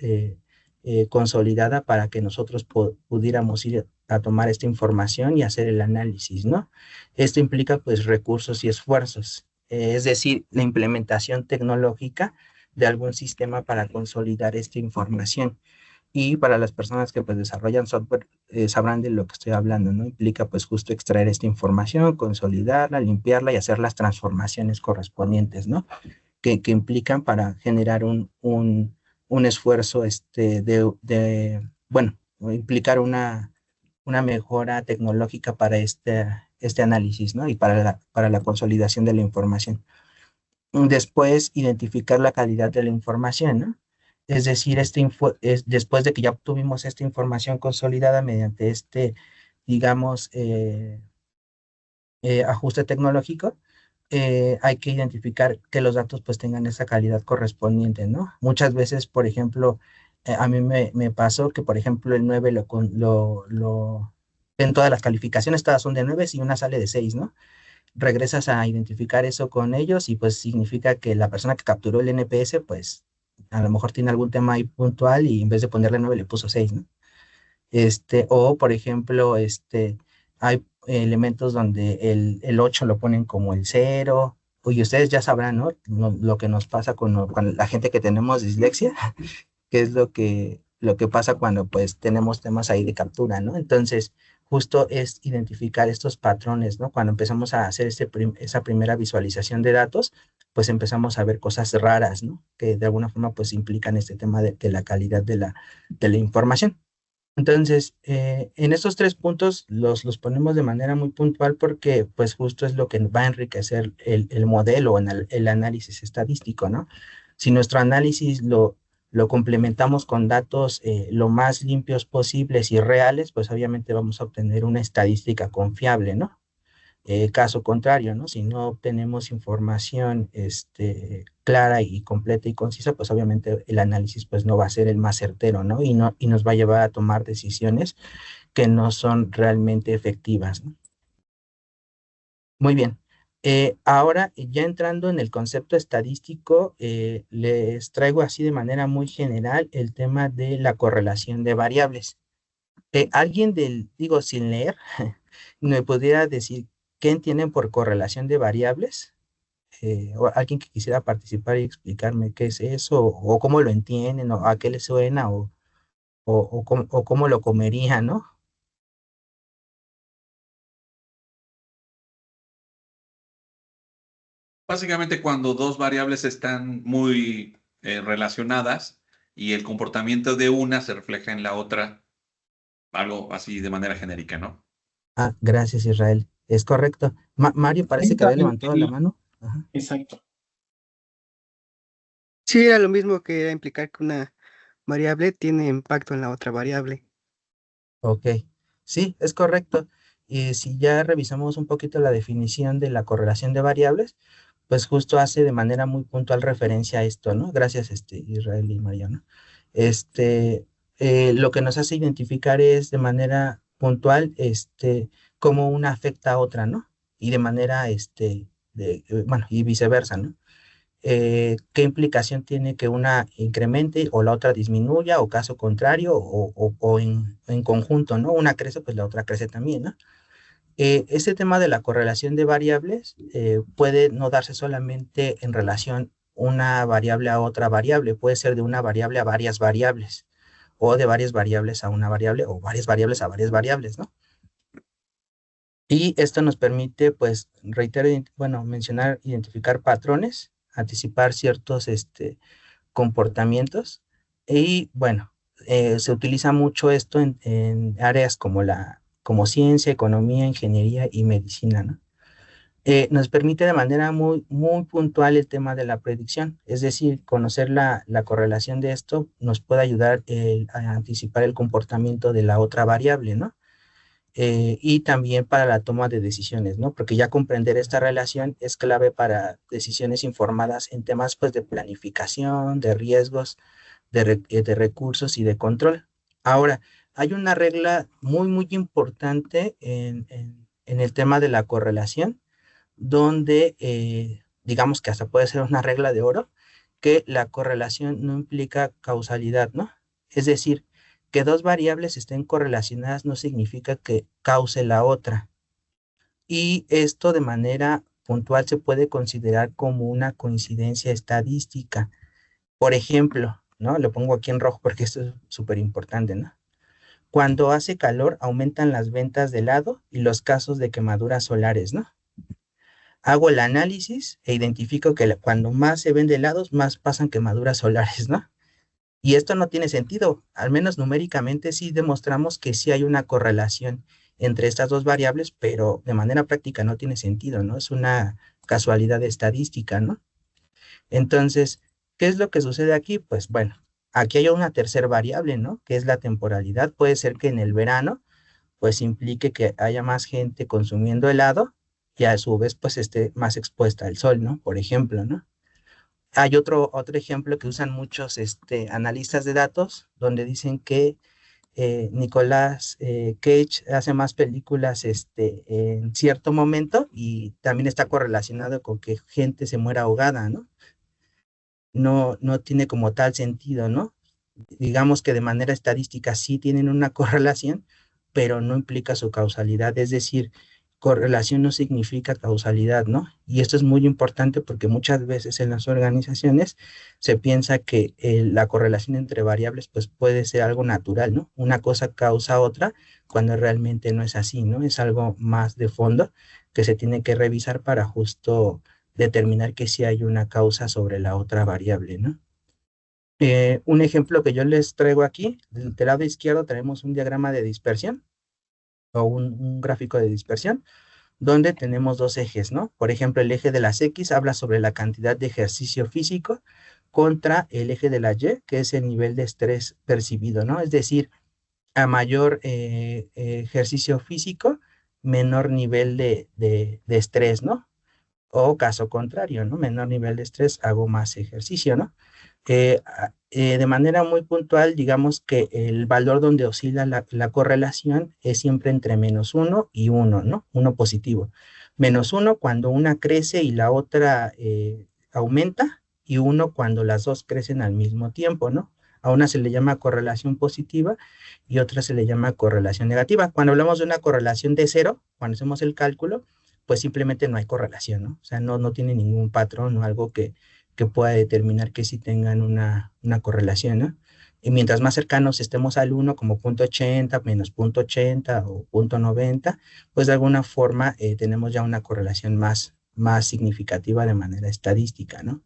consolidada para que nosotros pudiéramos ir a tomar esta información y hacer el análisis, ¿no? Esto implica pues recursos y esfuerzos, es decir, la implementación tecnológica de algún sistema para consolidar esta información. Y para las personas que pues desarrollan software, sabrán de lo que estoy hablando, ¿no? Implica pues justo extraer esta información, consolidarla, limpiarla y hacer las transformaciones correspondientes, ¿no? Que implican para generar un esfuerzo bueno, implicar una mejora tecnológica para este análisis, ¿no? Y para la consolidación de la información. Después, identificar la calidad de la información, ¿no? Es decir, después de que ya obtuvimos esta información consolidada mediante digamos, ajuste tecnológico, hay que identificar que los datos pues tengan esa calidad correspondiente, ¿no? Muchas veces, por ejemplo, a mí me pasó que, por ejemplo, el 9 en todas las calificaciones, todas son de 9 y una sale de 6, ¿no? Regresas a identificar eso con ellos y pues significa que la persona que capturó el NPS, pues a lo mejor tiene algún tema ahí puntual y en vez de ponerle 9 le puso 6, ¿no? O por ejemplo, hay elementos donde el 8 lo ponen como el 0, y ustedes ya sabrán, ¿no? Lo que nos pasa con la gente que tenemos dislexia, que es lo que pasa cuando pues tenemos temas ahí de captura, ¿no? Entonces, justo es identificar estos patrones, ¿no? Cuando empezamos a hacer esa primera visualización de datos, pues empezamos a ver cosas raras, ¿no? Que de alguna forma pues implican este tema de la calidad de la información. Entonces, en estos tres puntos los ponemos de manera muy puntual porque pues justo es lo que va a enriquecer el modelo en el análisis estadístico, ¿no? Si nuestro análisis lo complementamos con datos lo más limpios posibles y reales, pues obviamente vamos a obtener una estadística confiable, ¿no? Caso contrario, ¿no? Si no obtenemos información clara y completa y concisa, pues obviamente el análisis pues no va a ser el más certero, ¿no? Y nos va a llevar a tomar decisiones que no son realmente efectivas, ¿no? Muy bien. Ahora, ya entrando en el concepto estadístico, les traigo así de manera muy general el tema de la correlación de variables. Alguien digo, sin leer, ¿me pudiera decir qué entienden por correlación de variables? O alguien que quisiera participar y explicarme qué es eso, o cómo lo entienden, o a qué les suena, o cómo lo comerían, ¿no? Básicamente cuando dos variables están muy relacionadas y el comportamiento de una se refleja en la otra, algo así de manera genérica, ¿no? Ah, gracias, Israel. Es correcto. Mario parece que había levantado la mano. Ajá. Exacto. Sí, era lo mismo que era implicar que una variable tiene impacto en la otra variable. Ok, sí, es correcto. Y si ya revisamos un poquito la definición de la correlación de variables, pues justo hace de manera muy puntual referencia a esto, ¿no? Gracias, Israel y Mariano. Este, lo que nos hace identificar es de manera puntual, cómo una afecta a otra, ¿no? Y de manera, bueno, y viceversa, ¿no? ¿Qué implicación tiene que una incremente o la otra disminuya o caso contrario o en conjunto, ¿no? Una crece, pues la otra crece también, ¿no? Este tema de la correlación de variables puede no darse solamente en relación una variable a otra variable, puede ser de una variable a varias variables o de varias variables a una variable o varias variables a varias variables, ¿no? Y esto nos permite, pues, reiterar, bueno, mencionar, identificar patrones, anticipar ciertos comportamientos y, bueno, se utiliza mucho esto en áreas como ciencia, economía, ingeniería y medicina, ¿no? Nos permite de manera muy, muy puntual el tema de la predicción, es decir, conocer la correlación de esto nos puede ayudar a anticipar el comportamiento de la otra variable, ¿no? Y también para la toma de decisiones, ¿no? Porque ya comprender esta relación es clave para decisiones informadas en temas, pues, de planificación, de riesgos, de recursos y de control. Ahora, hay una regla muy, muy importante en el tema de la correlación, donde digamos que hasta puede ser una regla de oro, que la correlación no implica causalidad, ¿no? Es decir, que dos variables estén correlacionadas no significa que cause la otra. Y esto de manera puntual se puede considerar como una coincidencia estadística. Por ejemplo, ¿no? Lo pongo aquí en rojo porque esto es súper importante, ¿no? Cuando hace calor aumentan las ventas de helado y los casos de quemaduras solares, ¿no? Hago el análisis e identifico que cuando más se vende helados, más pasan quemaduras solares, ¿no? Y esto no tiene sentido, al menos numéricamente sí demostramos que sí hay una correlación entre estas dos variables, pero de manera práctica no tiene sentido, ¿no? Es una casualidad estadística, ¿no? Entonces, ¿qué es lo que sucede aquí? Pues bueno, aquí hay una tercera variable, ¿no? Que es la temporalidad. Puede ser que en el verano, pues implique que haya más gente consumiendo helado y a su vez, pues esté más expuesta al sol, ¿no? Por ejemplo, ¿no? Hay otro ejemplo que usan muchos analistas de datos, donde dicen que Nicolas Cage hace más películas en cierto momento y también está correlacionado con que gente se muera ahogada, ¿no? No tiene como tal sentido, ¿no? Digamos que de manera estadística sí tienen una correlación, pero no implica su causalidad, es decir, correlación no significa causalidad, ¿no? Y esto es muy importante porque muchas veces en las organizaciones se piensa que la correlación entre variables pues puede ser algo natural, ¿no? Una cosa causa otra cuando realmente no es así, ¿no? Es algo más de fondo que se tiene que revisar para justo determinar que sí hay una causa sobre la otra variable, ¿no? Un ejemplo que yo les traigo aquí, del lado izquierdo tenemos un diagrama de dispersión o un gráfico de dispersión donde tenemos dos ejes, ¿no? Por ejemplo, el eje de las X habla sobre la cantidad de ejercicio físico, contra el eje de la Y, que es el nivel de estrés percibido, ¿no? Es decir, a mayor ejercicio físico, menor nivel de estrés, ¿no? O caso contrario, ¿no? Menor nivel de estrés, hago más ejercicio, ¿no? De manera muy puntual, digamos que el valor donde oscila la correlación es siempre entre -1 y 1, ¿no? Uno positivo. -1 cuando una crece y la otra aumenta, y 1 cuando las dos crecen al mismo tiempo, ¿no? A una se le llama correlación positiva y otra se le llama correlación negativa. Cuando hablamos de una correlación de 0, cuando hacemos el cálculo, pues simplemente no hay correlación, ¿no? O sea, no tiene ningún patrón o algo que pueda determinar que sí tengan una correlación, ¿no? Y mientras más cercanos estemos al 1, como .80, menos .80 o .90, pues de alguna forma tenemos ya una correlación más significativa de manera estadística, ¿no?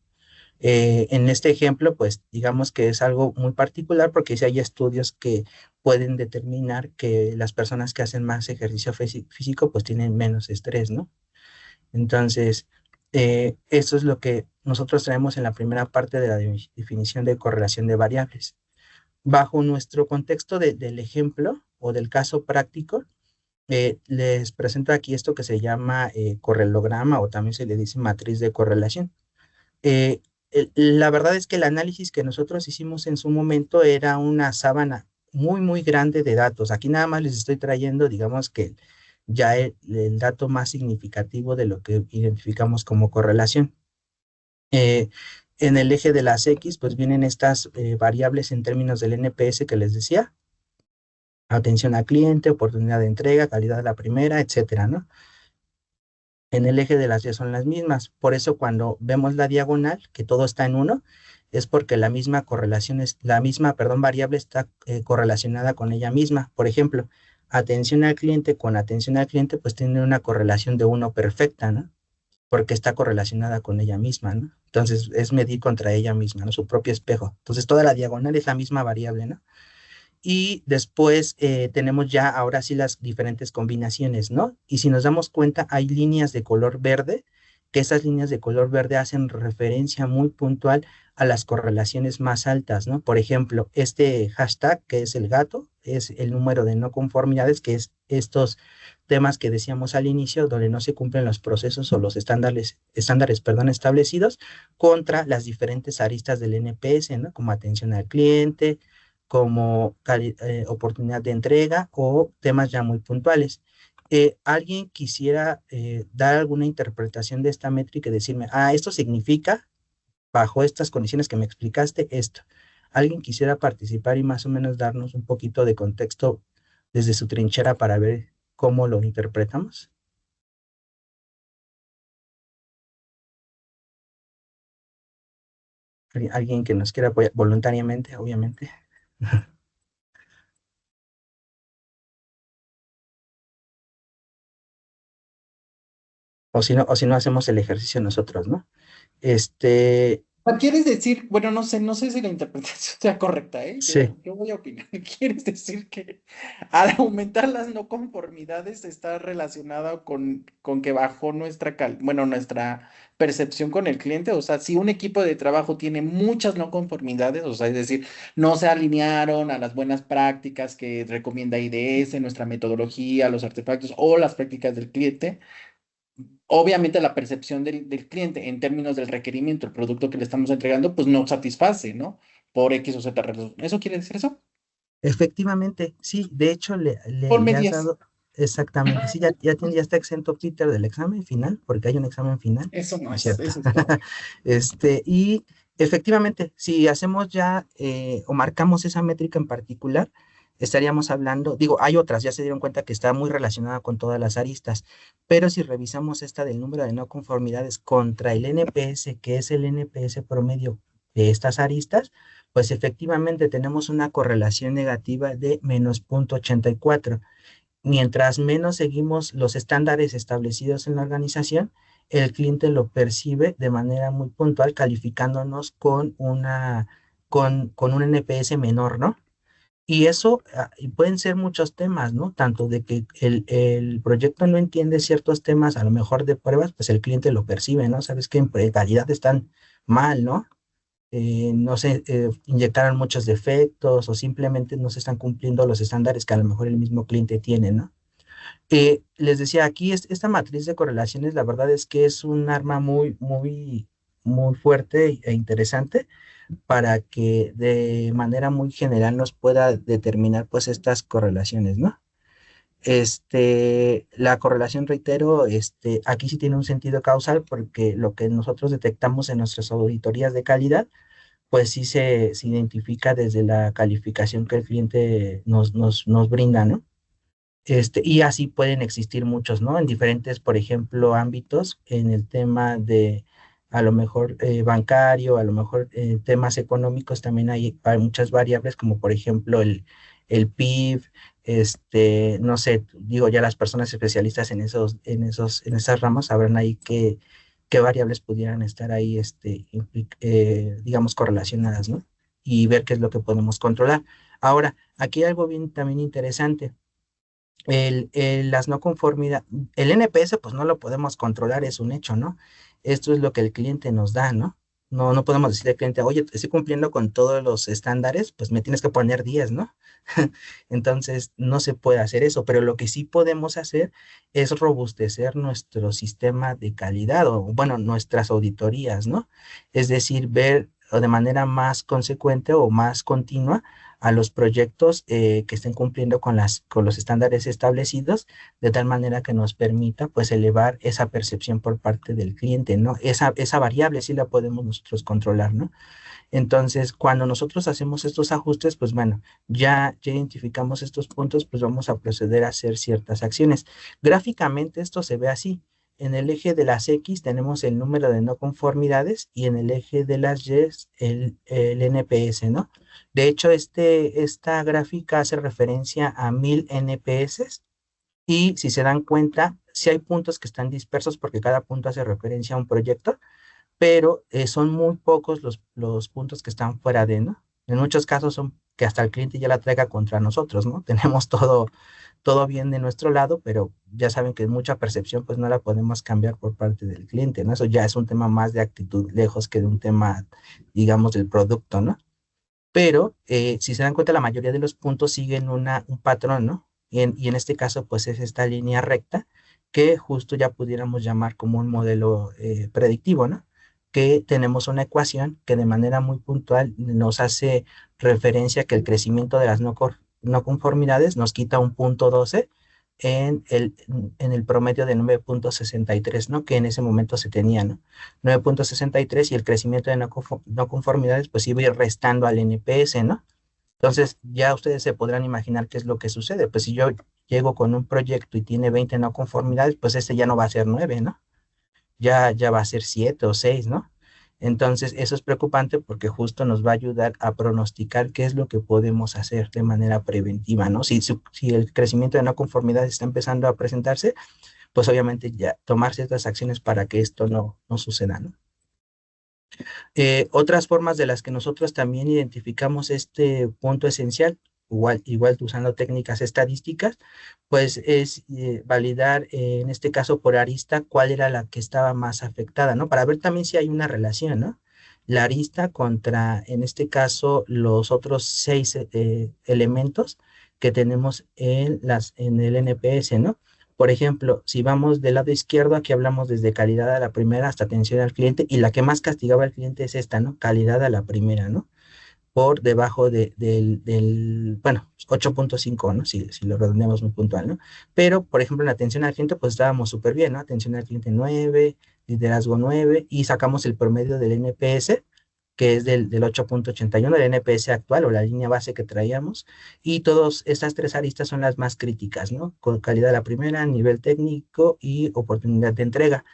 En este ejemplo, pues digamos que es algo muy particular porque sí hay estudios que pueden determinar que las personas que hacen más ejercicio físico pues tienen menos estrés, ¿no? Entonces, eso es lo que nosotros traemos en la primera parte de la definición de correlación de variables. Bajo nuestro contexto del ejemplo o del caso práctico, les presento aquí esto que se llama correlograma o también se le dice matriz de correlación. La verdad es que el análisis que nosotros hicimos en su momento era una sábana muy grande de datos. Aquí nada más les estoy trayendo, digamos que ya el dato más significativo de lo que identificamos como correlación. En el eje de las X, pues vienen estas variables en términos del NPS que les decía: atención al cliente, oportunidad de entrega, calidad de la primera, etcétera, ¿no? En el eje de las Y son las mismas. Por eso cuando vemos la diagonal, que todo está en 1, es porque la misma correlación variable está correlacionada con ella misma. Por ejemplo, atención al cliente con atención al cliente, pues tiene una correlación de 1 perfecta, ¿no? Porque está correlacionada con ella misma, ¿no? Entonces, es medir contra ella misma, ¿no? Su propio espejo. Entonces, toda la diagonal es la misma variable, ¿no? Y después tenemos ya ahora sí las diferentes combinaciones, ¿no? Y si nos damos cuenta, hay líneas de color verde, que esas líneas de color verde hacen referencia muy puntual a las correlaciones más altas, ¿no? Por ejemplo, este hashtag, que es el gato, es el número de no conformidades, que es estos temas que decíamos al inicio, donde no se cumplen los procesos o los estándares, establecidos contra las diferentes aristas del NPS, ¿no? Como atención al cliente, como oportunidad de entrega o temas ya muy puntuales. ¿Alguien quisiera dar alguna interpretación de esta métrica y decirme, esto significa, bajo estas condiciones que me explicaste, esto? ¿Alguien quisiera participar y más o menos darnos un poquito de contexto desde su trinchera para ver cómo lo interpretamos? ¿Alguien que nos quiera apoyar voluntariamente, obviamente? O si no hacemos el ejercicio nosotros, ¿no? ¿Quieres decir? Bueno, no sé si la interpretación sea correcta, ¿eh? Sí. Yo voy a opinar. ¿Quieres decir que al aumentar las no conformidades está relacionada con que bajó nuestra percepción con el cliente? O sea, si un equipo de trabajo tiene muchas no conformidades, o sea, es decir, no se alinearon a las buenas prácticas que recomienda IDS, nuestra metodología, los artefactos o las prácticas del cliente, obviamente la percepción del cliente en términos del requerimiento, el producto que le estamos entregando, pues no satisface, ¿no? Por X o Z razón. ¿Eso quiere decir eso? Efectivamente, sí, de hecho le Ponme has 10. dado, exactamente, sí, ya está exento Peter del examen final, porque hay un examen final, Eso no ¿no es es, cierto? eso es todo. Y efectivamente, si hacemos ya o marcamos esa métrica en particular, estaríamos hablando, digo, hay otras, ya se dieron cuenta que está muy relacionada con todas las aristas, pero si revisamos esta del número de no conformidades contra el NPS, que es el NPS promedio de estas aristas, pues efectivamente tenemos una correlación negativa de -0.84. Mientras menos seguimos los estándares establecidos en la organización, el cliente lo percibe de manera muy puntual, calificándonos con con un NPS menor, ¿no? Y eso y pueden ser muchos temas, ¿no? Tanto de que el proyecto no entiende ciertos temas, a lo mejor de pruebas, pues el cliente lo percibe, ¿no? Sabes que en calidad están mal, ¿no? no se inyectaron muchos defectos o simplemente no se están cumpliendo los estándares que a lo mejor el mismo cliente tiene, ¿no? Les decía, aquí esta matriz de correlaciones, la verdad es que es un arma muy fuerte e interesante para que de manera muy general nos pueda determinar pues estas correlaciones, ¿no? La correlación, reitero, aquí sí tiene un sentido causal porque lo que nosotros detectamos en nuestras auditorías de calidad, pues sí se identifica desde la calificación que el cliente nos brinda, ¿no? Y así pueden existir muchos, ¿no? En diferentes, por ejemplo, ámbitos, en el tema de, a lo mejor, bancario, a lo mejor temas económicos, también hay muchas variables, como por ejemplo el PIB, no sé, digo, ya las personas especialistas en esas ramas sabrán ahí qué variables pudieran estar ahí, digamos, correlacionadas, ¿no? Y ver qué es lo que podemos controlar. Ahora, aquí hay algo bien también interesante las no conformidades, el NPS pues no lo podemos controlar, es un hecho, ¿no? Esto es lo que el cliente nos da, ¿no? No podemos decirle al cliente, oye, estoy cumpliendo con todos los estándares, pues me tienes que poner 10, ¿no? Entonces, no se puede hacer eso, pero lo que sí podemos hacer es robustecer nuestro sistema de calidad o, bueno, nuestras auditorías, ¿no? Es decir, ver de manera más consecuente o más continua a los proyectos que estén cumpliendo con los estándares establecidos, de tal manera que nos permita pues elevar esa percepción por parte del cliente, ¿no? Esa variable sí la podemos nosotros controlar, ¿no? Entonces, cuando nosotros hacemos estos ajustes, pues bueno, ya identificamos estos puntos, pues vamos a proceder a hacer ciertas acciones. Gráficamente esto se ve así. En el eje de las X tenemos el número de no conformidades y en el eje de las Y el NPS, ¿no? De hecho, esta gráfica hace referencia a 1000 NPS y si se dan cuenta, si hay puntos que están dispersos porque cada punto hace referencia a un proyecto, pero son muy pocos los puntos que están fuera de, ¿no? En muchos casos son que hasta el cliente ya la traiga contra nosotros, ¿no? Tenemos todo bien de nuestro lado, pero ya saben que mucha percepción pues no la podemos cambiar por parte del cliente, ¿no? Eso ya es un tema más de actitud lejos que de un tema, digamos, del producto, ¿no? Pero si se dan cuenta, la mayoría de los puntos siguen un patrón, ¿no? Y en este caso, pues es esta línea recta que justo ya pudiéramos llamar como un modelo predictivo, ¿no? Que tenemos una ecuación que de manera muy puntual nos hace referencia a que el crecimiento de las no conformidades nos quita un punto 12 en el promedio de 9,63, ¿no? Que en ese momento se tenía, ¿no? 9,63 y el crecimiento de no conformidades pues iba a ir restando al NPS, ¿no? Entonces ya ustedes se podrán imaginar qué es lo que sucede. Pues si yo llego con un proyecto y tiene 20 no conformidades, pues este ya no va a ser 9, ¿no? Ya va a ser 7 o 6, ¿no? Entonces, eso es preocupante porque justo nos va a ayudar a pronosticar qué es lo que podemos hacer de manera preventiva, ¿no? Si el crecimiento de no conformidad está empezando a presentarse, pues obviamente ya tomar ciertas acciones para que esto no suceda, ¿no? Otras formas de las que nosotros también identificamos este punto esencial, igual usando técnicas estadísticas, pues es validar en este caso por arista cuál era la que estaba más afectada, ¿no? Para ver también si hay una relación, ¿no? La arista contra, en este caso, los otros 6 elementos que tenemos en el NPS, ¿no? Por ejemplo, si vamos del lado izquierdo, aquí hablamos desde calidad a la primera hasta atención al cliente, y la que más castigaba al cliente es esta, ¿no? Calidad a la primera, ¿no? Por debajo bueno, 8,5, ¿no? Si lo redondeamos muy puntual, ¿no? Pero, por ejemplo, en atención al cliente, pues estábamos súper bien, ¿no? Atención al cliente 9, liderazgo 9, y sacamos el promedio del NPS, que es del 8,81, el NPS actual o la línea base que traíamos, y todas estas tres aristas son las más críticas, ¿no? Con calidad a la primera, nivel técnico y oportunidad de entrega.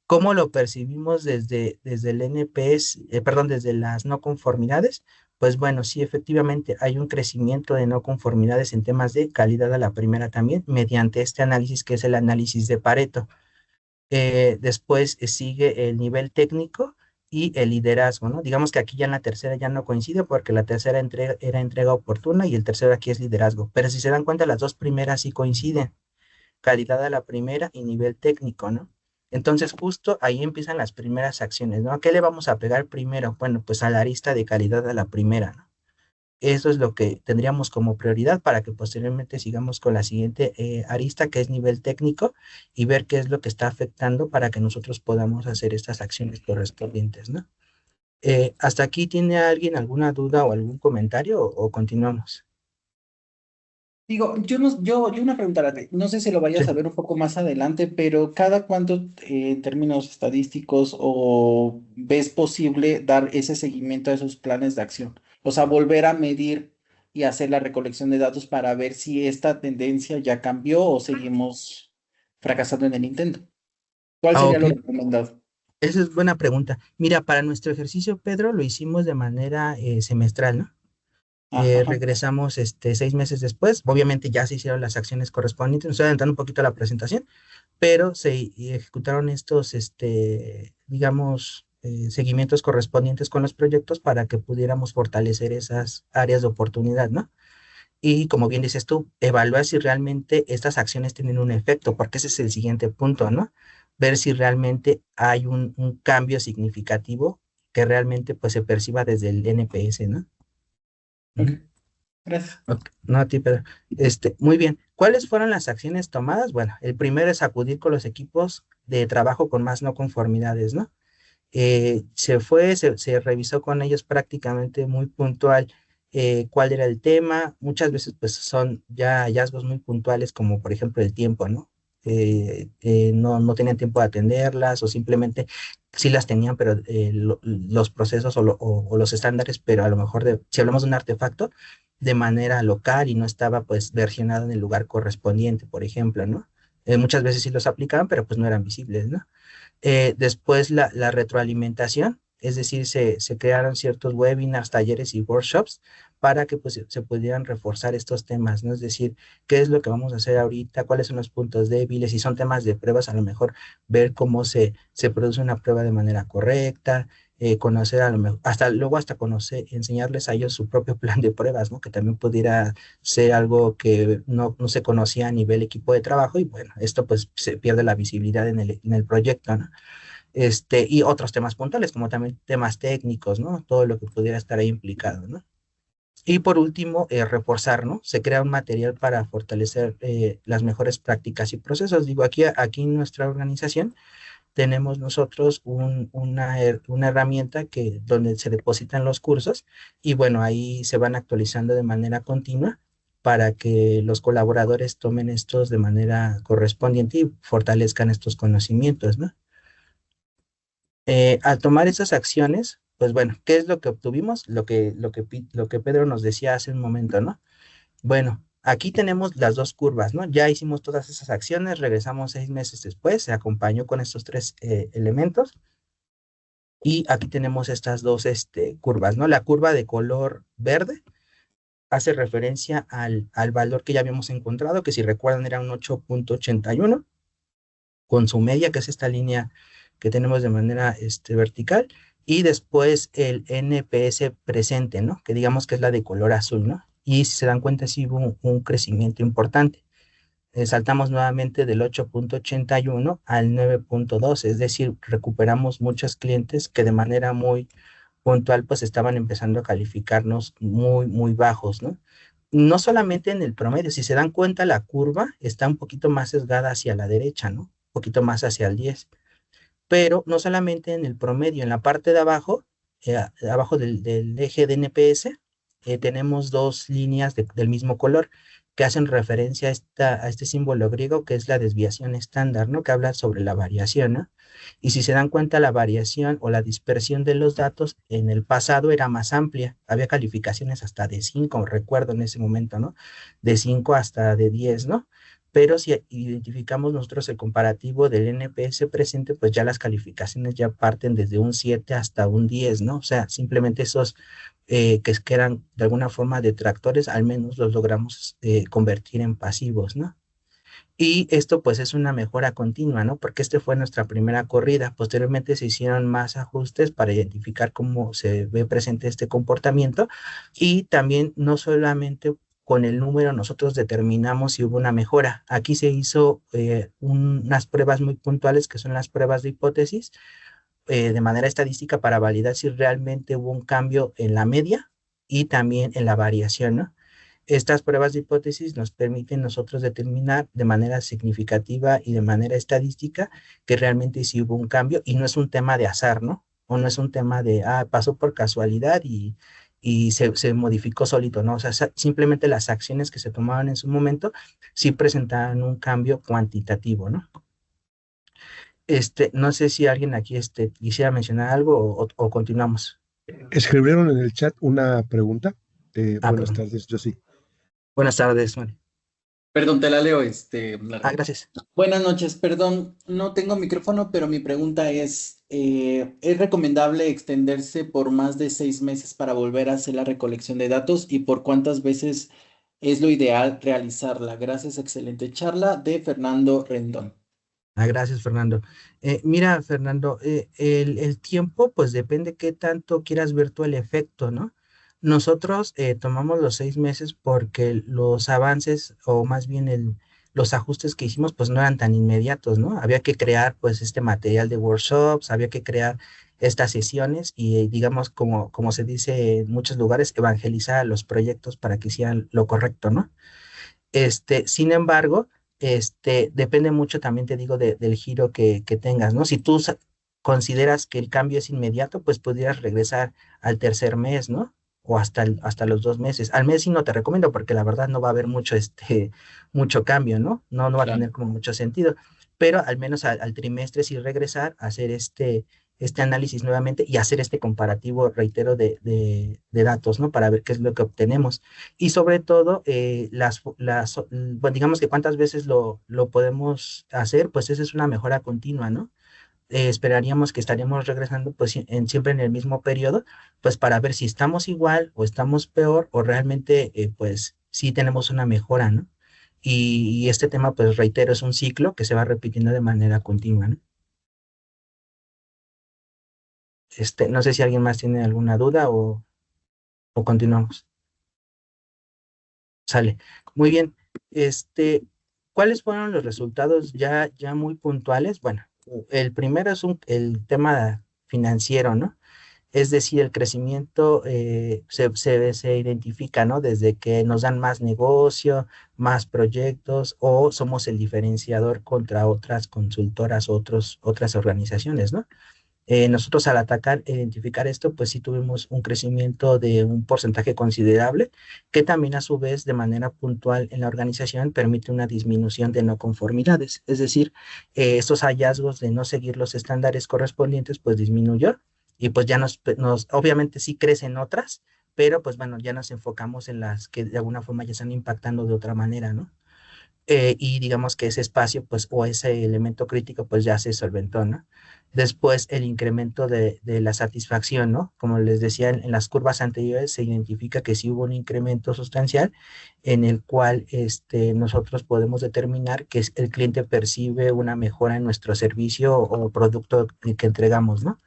¿Cómo lo percibimos desde el NPS, perdón, desde las no conformidades? Pues bueno, sí, efectivamente hay un crecimiento de no conformidades en temas de calidad a la primera también, mediante este análisis que es el análisis de Pareto. Después sigue el nivel técnico y el liderazgo, ¿no? Digamos que aquí ya en la tercera ya no coincide porque la tercera era entrega oportuna y el tercero aquí es liderazgo. Pero si se dan cuenta, las dos primeras sí coinciden, calidad a la primera y nivel técnico, ¿no? Entonces, justo ahí empiezan las primeras acciones, ¿no? ¿A qué le vamos a pegar primero? Bueno, pues a la arista de calidad a la primera, ¿no? Eso es lo que tendríamos como prioridad para que posteriormente sigamos con la siguiente arista, que es nivel técnico, y ver qué es lo que está afectando para que nosotros podamos hacer estas acciones correspondientes, ¿no? ¿Hasta aquí tiene alguien alguna duda o algún comentario o continuamos? Digo, yo no, yo una pregunta, Arate, no sé si lo vayas a Sí. ver un poco más adelante, pero ¿cada cuánto en términos estadísticos o ves posible dar ese seguimiento a esos planes de acción? O sea, volver a medir y hacer la recolección de datos para ver si esta tendencia ya cambió o seguimos fracasando en el intento. ¿Cuál Ah, sería ok. lo recomendado? Esa es buena pregunta. Mira, para nuestro ejercicio, Pedro, lo hicimos de manera semestral, ¿no? Ajá. Regresamos 6 meses después. Obviamente ya se hicieron las acciones correspondientes. Nos estoy adelantando un poquito a la presentación, pero se ejecutaron estos, digamos, seguimientos correspondientes con los proyectos para que pudiéramos fortalecer esas áreas de oportunidad, ¿no? Y como bien dices tú, evaluar si realmente estas acciones tienen un efecto, porque ese es el siguiente punto, ¿no? Ver si realmente hay un cambio significativo que realmente pues se perciba desde el NPS, ¿no? Ok, Ujú. gracias. Ok, no a ti, Pedro. Muy bien. ¿Cuáles fueron las acciones tomadas? Bueno, el primero es acudir con los equipos de trabajo con más no conformidades, ¿no? Se revisó con ellos prácticamente muy puntual cuál era el tema. Muchas veces pues son ya hallazgos muy puntuales como por ejemplo el tiempo, ¿no? No tenían tiempo de atenderlas o simplemente sí las tenían, pero los procesos o los estándares, pero a lo mejor si hablamos de un artefacto, de manera local y no estaba pues versionado en el lugar correspondiente, por ejemplo, ¿no? Muchas veces sí los aplicaban, pero pues no eran visibles, ¿no? Después la retroalimentación, es decir, se crearon ciertos webinars, talleres y workshops para que pues, se pudieran reforzar estos temas, ¿no? Es decir, qué es lo que vamos a hacer ahorita, cuáles son los puntos débiles, si son temas de pruebas, a lo mejor ver cómo se produce una prueba de manera correcta, conocer a lo mejor, hasta conocer, enseñarles a ellos su propio plan de pruebas, ¿no? Que también pudiera ser algo que no se conocía a nivel equipo de trabajo y bueno, esto pues se pierde la visibilidad en el proyecto, ¿no? Y otros temas puntuales, como también temas técnicos, ¿no? Todo lo que pudiera estar ahí implicado, ¿no? Y por último, reforzar, ¿no? Se crea un material para fortalecer las mejores prácticas y procesos. Digo, aquí en nuestra organización tenemos nosotros una herramienta donde se depositan los cursos y bueno, ahí se van actualizando de manera continua para que los colaboradores tomen estos de manera correspondiente y fortalezcan estos conocimientos, ¿no? Al tomar esas acciones, pues bueno, ¿qué es lo que obtuvimos? Lo que Pedro nos decía hace un momento, ¿no? Bueno, aquí tenemos las dos curvas, ¿no? Ya hicimos todas esas acciones, regresamos 6 meses después, se acompañó con estos tres elementos y aquí tenemos estas dos curvas, ¿no? La curva de color verde hace referencia al valor que ya habíamos encontrado, que si recuerdan era un 8.81 con su media, que es esta línea que tenemos de manera vertical, y después el NPS presente, ¿no? Que digamos que es la de color azul, ¿no? Y si se dan cuenta, sí hubo un crecimiento importante. Saltamos nuevamente del 8.81 al 9.2, es decir, recuperamos muchos clientes que de manera muy puntual pues estaban empezando a calificarnos muy, muy bajos, ¿no? No solamente en el promedio, si se dan cuenta, la curva está un poquito más sesgada hacia la derecha, ¿no? Un poquito más hacia el 10, pero no solamente en el promedio, en la parte de abajo, abajo del eje de NPS, tenemos dos líneas del mismo color que hacen referencia a este símbolo griego que es la desviación estándar, ¿no? Que habla sobre la variación, ¿no? Y si se dan cuenta, la variación o la dispersión de los datos en el pasado era más amplia. Había calificaciones hasta de 5, recuerdo en ese momento, ¿no? De 5 hasta de 10, ¿no? Pero si identificamos nosotros el comparativo del NPS presente, pues ya las calificaciones ya parten desde un 7 hasta un 10, ¿no? O sea, simplemente esos que eran de alguna forma detractores, al menos los logramos convertir en pasivos, ¿no? Y esto pues es una mejora continua, ¿no? Porque fue nuestra primera corrida. Posteriormente se hicieron más ajustes para identificar cómo se ve presente este comportamiento y también no solamente con el número nosotros determinamos si hubo una mejora. Aquí se hizo unas pruebas muy puntuales, que son las pruebas de hipótesis, de manera estadística para validar si realmente hubo un cambio en la media y también en la variación, ¿no? Estas pruebas de hipótesis nos permiten nosotros determinar de manera significativa y de manera estadística que realmente sí hubo un cambio y no es un tema de azar, ¿no? O no es un tema de, pasó por casualidad y se modificó solito, ¿no? O sea, simplemente las acciones que se tomaban en su momento sí presentaban un cambio cuantitativo, ¿no? No sé si alguien aquí quisiera mencionar algo o continuamos. Escribieron en el chat una pregunta. Buenas Perdón. tardes, yo sí. Buenas tardes, Mari. Perdón, te la leo, Gracias. Buenas noches, perdón, no tengo micrófono, pero mi pregunta ¿es recomendable extenderse por más de 6 meses para volver a hacer la recolección de datos y por cuántas veces es lo ideal realizarla? Gracias, excelente charla de Fernando Rendón. Gracias, Fernando. Mira, Fernando, el tiempo, pues depende qué tanto quieras ver tú el efecto, ¿no? Nosotros tomamos los 6 meses porque los avances, o más bien los ajustes que hicimos, pues no eran tan inmediatos, ¿no? Había que crear, pues, este material de workshops, había que crear estas sesiones y, digamos, como se dice en muchos lugares, evangelizar a los proyectos para que hicieran lo correcto, ¿no? Sin embargo, depende mucho también, te digo, del giro que tengas, ¿no? Si tú consideras que el cambio es inmediato, pues pudieras regresar al tercer mes, ¿no? O hasta los 2 meses. Al mes sí no te recomiendo porque la verdad no va a haber mucho cambio, ¿no? No va a tener como mucho sentido, pero al menos al trimestre sí regresar, hacer este análisis nuevamente y hacer este comparativo, reitero, de datos, ¿no? Para ver qué es lo que obtenemos. Y sobre todo, bueno, digamos que cuántas veces lo podemos hacer, pues esa es una mejora continua, ¿no? Esperaríamos que estaríamos regresando pues siempre en el mismo periodo, pues para ver si estamos igual o estamos peor o realmente pues sí tenemos una mejora, ¿no? Y este tema, pues reitero, es un ciclo que se va repitiendo de manera continua, ¿no? No sé si alguien más tiene alguna duda o continuamos. Sale. Muy bien. ¿Cuáles fueron los resultados ya muy puntuales? Bueno, el primero es el tema financiero, ¿no? Es decir, el crecimiento se identifica, ¿no? Desde que nos dan más negocio, más proyectos o somos el diferenciador contra otras consultoras, otras organizaciones, ¿no? Nosotros al identificar esto, pues sí tuvimos un crecimiento de un porcentaje considerable, que también a su vez de manera puntual en la organización permite una disminución de no conformidades. Es decir, estos hallazgos de no seguir los estándares correspondientes, pues disminuyó y pues ya obviamente sí crecen otras, pero pues bueno, ya nos enfocamos en las que de alguna forma ya están impactando de otra manera, ¿no? Y digamos que ese espacio, pues, o ese elemento crítico, pues ya se solventó, ¿no? Después, el incremento de la satisfacción, ¿no? Como les decía, en las curvas anteriores se identifica que sí hubo un incremento sustancial en el cual nosotros podemos determinar que el cliente percibe una mejora en nuestro servicio o producto que entregamos, ¿no?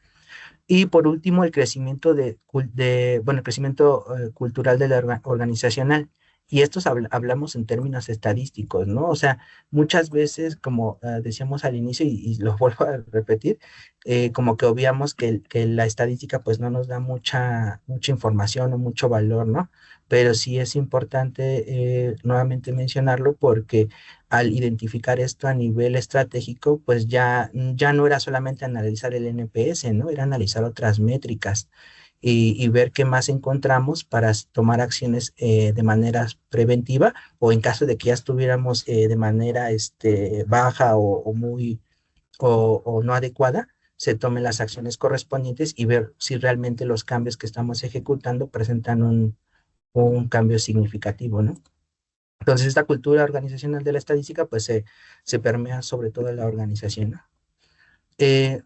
Y por último, el crecimiento bueno, el crecimiento cultural de la organizacional. Y estos hablamos en términos estadísticos, ¿no? O sea, muchas veces, como decíamos al inicio, y lo vuelvo a repetir, como que obviamos que la estadística pues no nos da mucha información o mucho valor, ¿no? Pero sí es importante nuevamente mencionarlo porque al identificar esto a nivel estratégico, pues ya no era solamente analizar el NPS, ¿no? Era analizar otras métricas y ver qué más encontramos para tomar acciones de manera preventiva o en caso de que ya estuviéramos de manera baja o no adecuada, se tomen las acciones correspondientes y ver si realmente los cambios que estamos ejecutando presentan un cambio significativo, ¿no? Entonces, esta cultura organizacional de la estadística, pues se permea sobre todo en la organización, ¿no?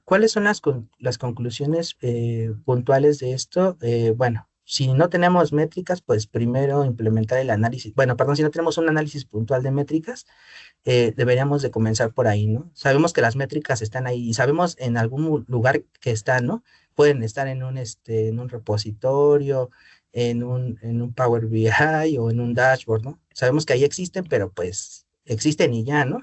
¿Cuáles son las conclusiones puntuales de esto? Bueno, si no tenemos métricas, pues primero implementar el análisis. Bueno, perdón, si no tenemos un análisis puntual de métricas, deberíamos de comenzar por ahí, ¿no? Sabemos que las métricas están ahí y sabemos en algún lugar que están, ¿no? Pueden estar en un repositorio, en un Power BI o en un dashboard, ¿no? Sabemos que ahí existen, pero pues existen y ya, ¿no?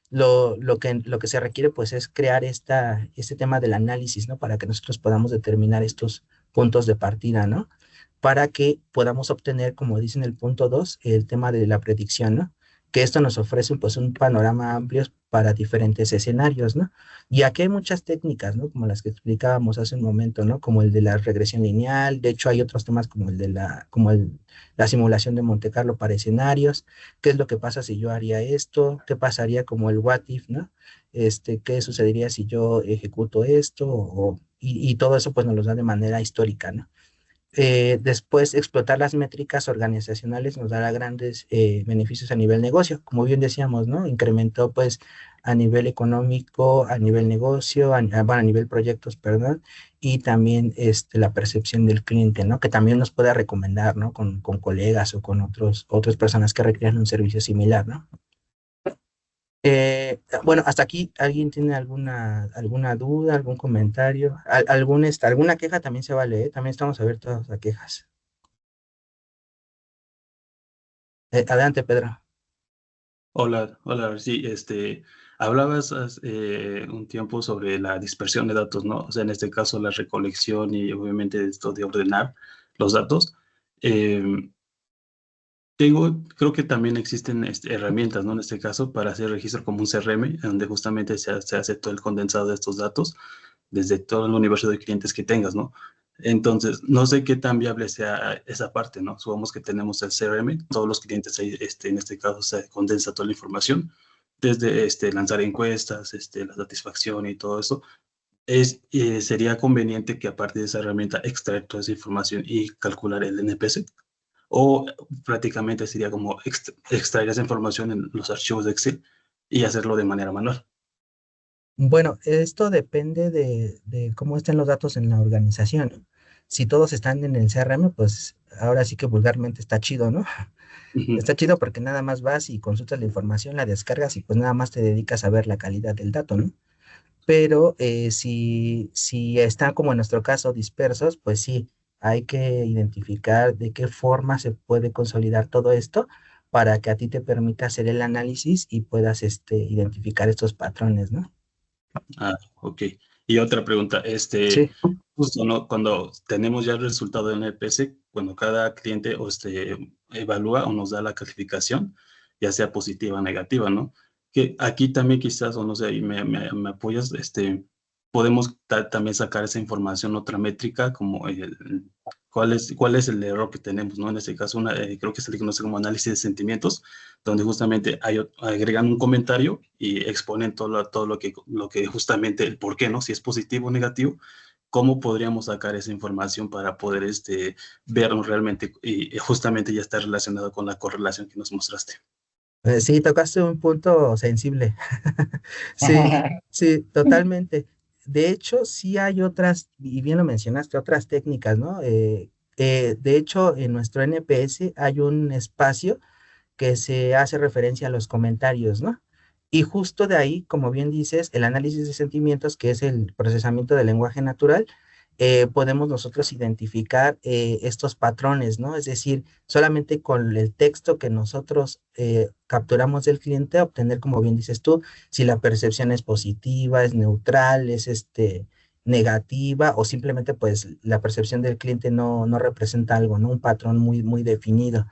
Lo que se requiere pues es crear este tema del análisis, ¿no? Para que nosotros podamos determinar estos puntos de partida, ¿no? Para que podamos obtener, como dice en el punto 2, el tema de la predicción, ¿no? Que esto nos ofrece pues un panorama amplio para diferentes escenarios, ¿no? Y aquí hay muchas técnicas, ¿no? Como las que explicábamos hace un momento, ¿no? Como el de la regresión lineal, de hecho hay otros temas como la simulación de Monte Carlo para escenarios, qué es lo que pasa si yo haría esto, qué pasaría como el what if, ¿no? Qué sucedería si yo ejecuto esto, y todo eso pues nos lo da de manera histórica, ¿no? Después, explotar las métricas organizacionales nos dará grandes beneficios a nivel negocio, como bien decíamos, ¿no? Incrementó pues a nivel económico, a nivel negocio, bueno, a nivel proyectos, perdón, y también la percepción del cliente, ¿no? Que también nos puede recomendar, ¿no? Con colegas o con otras personas que requieran un servicio similar, ¿no? Bueno, hasta aquí, ¿alguien tiene alguna duda, algún comentario? ¿Alguna queja también se vale, ¿eh? También estamos abiertos a quejas. Adelante, Pedro. Hola, sí, hablabas un tiempo sobre la dispersión de datos, ¿no? O sea, en este caso la recolección y obviamente esto de ordenar los datos. Eh, Creo que también existen herramientas, ¿no? En este caso, para hacer registro como un CRM, en donde justamente se hace todo el condensado de estos datos desde todo el universo de clientes que tengas, ¿no? Entonces, no sé qué tan viable sea esa parte, ¿no? Supongamos que tenemos el CRM, todos los clientes ahí, en este caso, se condensa toda la información, desde lanzar encuestas, la satisfacción y todo eso. Sería conveniente que a partir de esa herramienta extraer toda esa información y calcular el NPS, o prácticamente sería como extraer esa información en los archivos de Excel y hacerlo de manera manual. Bueno, esto depende de cómo estén los datos en la organización. Si todos están en el CRM, pues ahora sí que vulgarmente está chido, ¿no? Ujú. Está chido porque nada más vas y consultas la información, la descargas y pues nada más te dedicas a ver la calidad del dato, ¿no? Pero si están como en nuestro caso dispersos, pues sí, hay que identificar de qué forma se puede consolidar todo esto para que a ti te permita hacer el análisis y puedas identificar estos patrones, ¿no? Ah, ok. Y otra pregunta, Sí. justo, ¿no? Cuando tenemos ya el resultado del NPS, cuando cada cliente evalúa o nos da la calificación, ya sea positiva o negativa, ¿no? Que aquí también quizás, o no sé, y me apoyas, podemos también sacar esa información, otra métrica, como cuál es el error que tenemos, ¿no? En este caso, creo que se le conoce como análisis de sentimientos, donde justamente agregan un comentario y exponen todo lo que justamente el por qué, ¿no? Si es positivo o negativo, cómo podríamos sacar esa información para poder vernos realmente y justamente ya está relacionado con la correlación que nos mostraste. Sí, tocaste un punto sensible. Sí, sí, totalmente. De hecho, sí hay otras, y bien lo mencionaste, otras técnicas, ¿no? De hecho, en nuestro NPS hay un espacio que se hace referencia a los comentarios, ¿no? Y justo de ahí, como bien dices, el análisis de sentimientos, que es el procesamiento del lenguaje natural, podemos nosotros identificar estos patrones, ¿no? Es decir, solamente con el texto que nosotros capturamos del cliente, obtener, como bien dices tú, si la percepción es positiva, es neutral, es negativa, o simplemente pues la percepción del cliente no representa algo, ¿no? Un patrón muy, muy definido.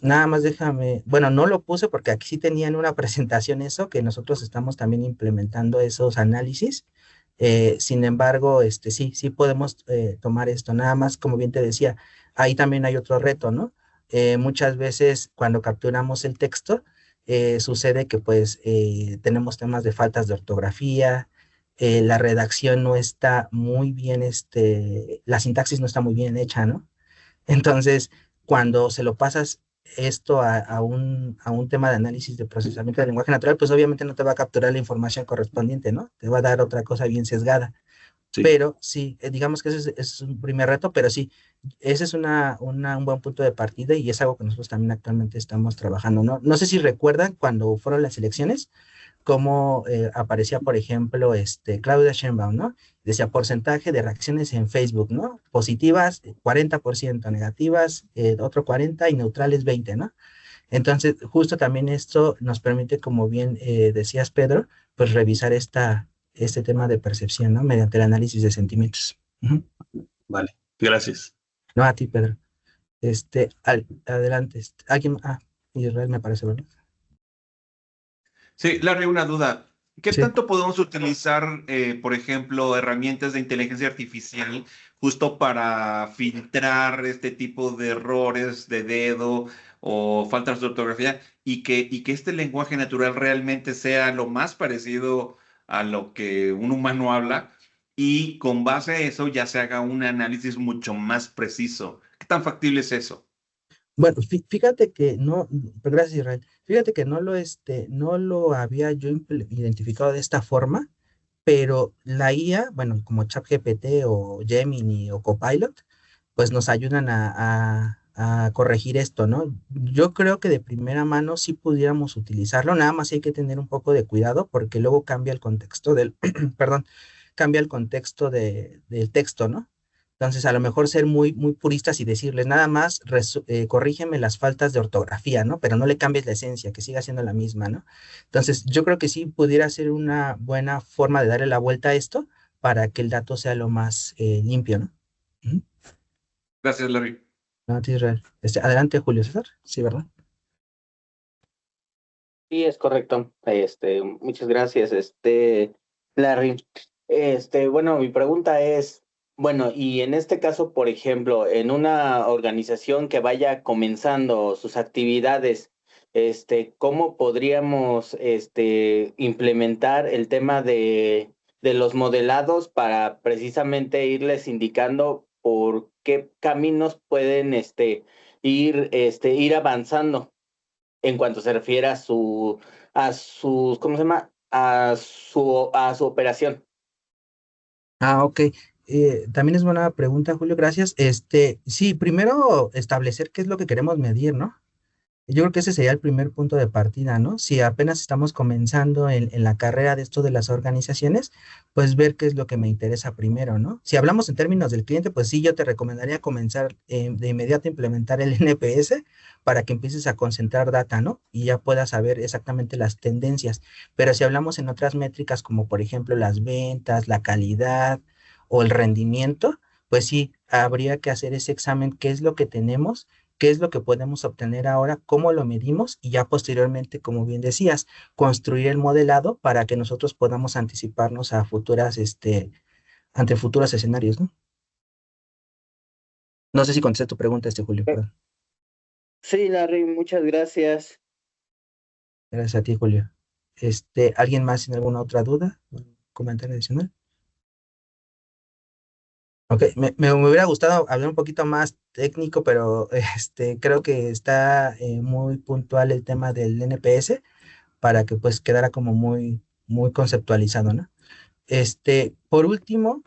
Nada más déjame, bueno, no lo puse porque aquí sí tenía en una presentación eso, que nosotros estamos también implementando esos análisis. Sin embargo, sí podemos tomar esto. Nada más, como bien te decía, ahí también hay otro reto, ¿no? Muchas veces cuando capturamos el texto, sucede que pues tenemos temas de faltas de ortografía, la redacción no está muy bien, la sintaxis no está muy bien hecha, ¿no? Entonces, cuando se lo pasas esto a un tema de análisis de procesamiento del lenguaje natural, pues obviamente no te va a capturar la información correspondiente, ¿no? Te va a dar otra cosa bien sesgada. Sí. Pero sí, digamos que ese es un primer reto, pero sí, ese es un buen punto de partida y es algo que nosotros también actualmente estamos trabajando, ¿no? No sé si recuerdan cuando fueron las elecciones, cómo aparecía, por ejemplo, Claudia Sheinbaum, ¿no? Decía porcentaje de reacciones en Facebook, ¿no? Positivas, 40%, negativas, otro 40% y neutrales 20%, ¿no? Entonces, justo también esto nos permite, como bien decías, Pedro, pues revisar este tema de percepción, ¿no? Mediante el análisis de sentimientos. Ujú. Vale, gracias. No a ti, Pedro. Adelante. Israel me parece, ¿verdad? Sí, Larry, una duda. ¿Qué Sí. tanto podemos utilizar, por ejemplo, herramientas de inteligencia artificial justo para filtrar este tipo de errores de dedo o faltas de ortografía y que este lenguaje natural realmente sea lo más parecido a lo que un humano habla y con base a eso ya se haga un análisis mucho más preciso? ¿Qué tan factible es eso? Bueno, fíjate que no, pero gracias, Israel. Fíjate que no lo había yo identificado de esta forma, pero la IA, bueno, como ChatGPT o Gemini o Copilot, pues nos ayudan a corregir esto, ¿no? Yo creo que de primera mano sí pudiéramos utilizarlo, nada más hay que tener un poco de cuidado porque luego cambia el contexto perdón, cambia el contexto del texto, ¿no? Entonces, a lo mejor ser muy, muy puristas y decirles nada más, corrígeme las faltas de ortografía, ¿no? Pero no le cambies la esencia, que siga siendo la misma, ¿no? Entonces, yo creo que sí pudiera ser una buena forma de darle la vuelta a esto para que el dato sea lo más limpio, ¿no? Ujú. Gracias, Larry. No, a ti, Israel. Adelante, Julio César. Sí, ¿verdad? Sí, es correcto. Muchas gracias, Larry. Bueno, mi pregunta es, bueno, y en este caso, por ejemplo, en una organización que vaya comenzando sus actividades, ¿cómo podríamos, implementar el tema de los modelados para precisamente irles indicando por qué caminos pueden, ir avanzando? En cuanto se refiere ¿cómo se llama? A su operación. Ok. También es buena pregunta, Julio, gracias. Sí, primero establecer qué es lo que queremos medir, ¿no? Yo creo que ese sería el primer punto de partida, ¿no? Si apenas estamos comenzando en la carrera de esto de las organizaciones, pues ver qué es lo que me interesa primero, ¿no? Si hablamos en términos del cliente, pues sí, yo te recomendaría comenzar de inmediato a implementar el NPS para que empieces a concentrar data, ¿no? Y ya puedas saber exactamente las tendencias. Pero si hablamos en otras métricas como por ejemplo las ventas, la calidad o el rendimiento, pues sí, habría que hacer ese examen, qué es lo que tenemos, qué es lo que podemos obtener ahora, cómo lo medimos y ya posteriormente, como bien decías, construir el modelado para que nosotros podamos anticiparnos a ante futuros escenarios, ¿no? No sé si contesté tu pregunta, Julio, perdón. Sí, Larry, muchas gracias. Gracias a ti, Julio. ¿Alguien más sin alguna otra duda? ¿Comentario adicional? Ok, me hubiera gustado hablar un poquito más técnico, pero creo que está muy puntual el tema del NPS para que pues quedara como muy, muy conceptualizado, ¿no? Por último,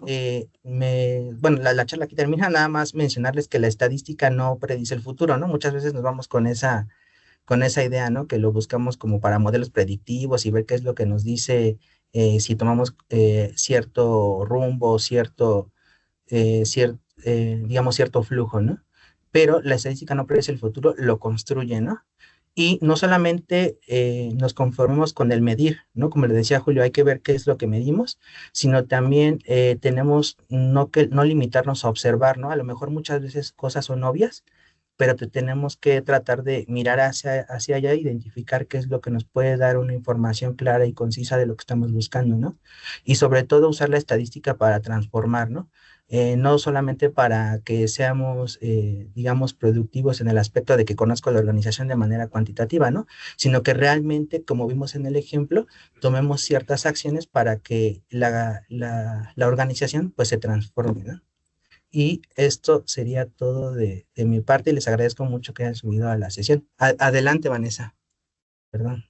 bueno, la charla aquí termina, nada más mencionarles que la estadística no predice el futuro, ¿no? Muchas veces nos vamos con esa idea, ¿no? Que lo buscamos como para modelos predictivos y ver qué es lo que nos dice si tomamos cierto rumbo, digamos, cierto flujo, ¿no? Pero la estadística no predice el futuro, lo construye, ¿no? Y no solamente nos conformamos con el medir, ¿no? Como le decía Julio, hay que ver qué es lo que medimos, sino también tenemos no limitarnos a observar, ¿no? A lo mejor muchas veces cosas son obvias, pero tenemos que tratar de mirar hacia allá e identificar qué es lo que nos puede dar una información clara y concisa de lo que estamos buscando, ¿no? Y sobre todo usar la estadística para transformar, ¿no? No solamente para que seamos, digamos, productivos en el aspecto de que conozco la organización de manera cuantitativa, ¿no? Sino que realmente, como vimos en el ejemplo, tomemos ciertas acciones para que la organización pues se transforme, ¿no? Y esto sería todo de mi parte y les agradezco mucho que hayan subido a la sesión. Adelante, Vanessa. Perdón.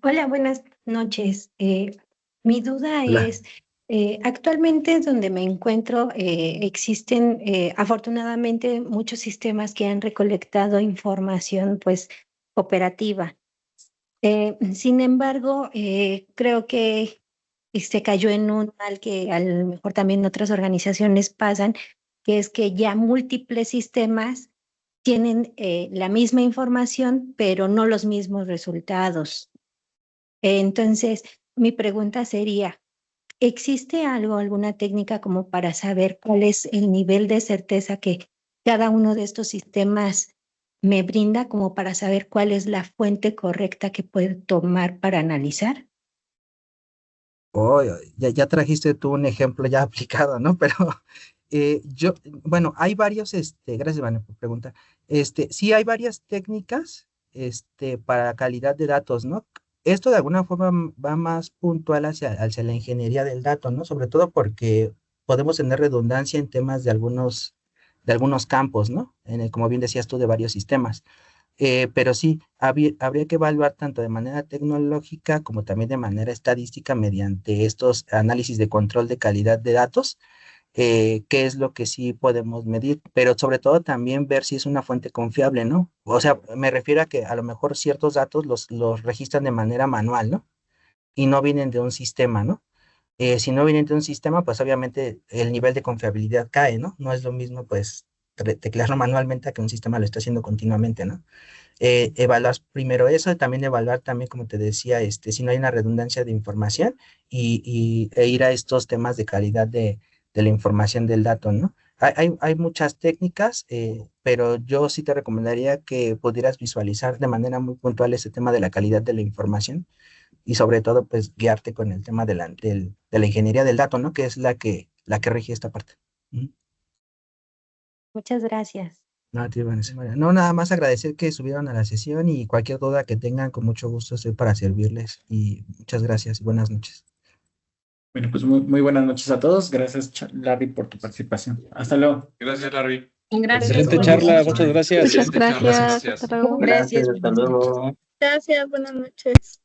Hola, buenas noches. Mi duda Hola. es, actualmente donde me encuentro existen afortunadamente muchos sistemas que han recolectado información pues operativa. Sin embargo, creo que se cayó en un mal que a lo mejor también otras organizaciones pasan, que es que ya múltiples sistemas tienen la misma información, pero no los mismos resultados. Entonces, mi pregunta sería, ¿existe algo, alguna técnica como para saber cuál es el nivel de certeza que cada uno de estos sistemas me brinda, como para saber cuál es la fuente correcta que puedo tomar para analizar? Oh, ya trajiste tú un ejemplo ya aplicado, ¿no? Pero bueno, hay varios, gracias, Vane, por preguntar. Sí hay varias técnicas, para calidad de datos, ¿no? Esto de alguna forma va más puntual hacia la ingeniería del dato, ¿no? Sobre todo porque podemos tener redundancia en temas de algunos campos, ¿no? Como bien decías tú, de varios sistemas. Pero sí, habría que evaluar tanto de manera tecnológica como también de manera estadística mediante estos análisis de control de calidad de datos, qué es lo que sí podemos medir, pero sobre todo también ver si es una fuente confiable, ¿no? O sea, me refiero a que a lo mejor ciertos datos los registran de manera manual, ¿no? Y no vienen de un sistema, ¿no? Si no vienen de un sistema, pues obviamente el nivel de confiabilidad cae, ¿no? No es lo mismo, pues, teclearlo manualmente a que un sistema lo está haciendo continuamente, ¿no? Evaluar primero eso, y también evaluar también, como te decía, si no hay una redundancia de información e ir a estos temas de calidad de la información del dato, ¿no? Hay muchas técnicas, pero yo sí te recomendaría que pudieras visualizar de manera muy puntual ese tema de la calidad de la información y sobre todo, pues, guiarte con el tema de la ingeniería del dato, ¿no? Que es la que rige esta parte. Ujú. Muchas gracias. No, te iban a decir, María. No, nada más agradecer que subieron a la sesión y cualquier duda que tengan, con mucho gusto estoy para servirles. Y muchas gracias y buenas noches. Bueno, pues muy buenas noches a todos. Gracias, Larry, por tu participación. Hasta luego. Gracias, Larry. Gracias. Excelente buenas charla, noches. muchas gracias. Muchas Excelente charla, gracias. gracias. Hasta luego. Gracias, hasta buenas noches. luego. Gracias, buenas noches.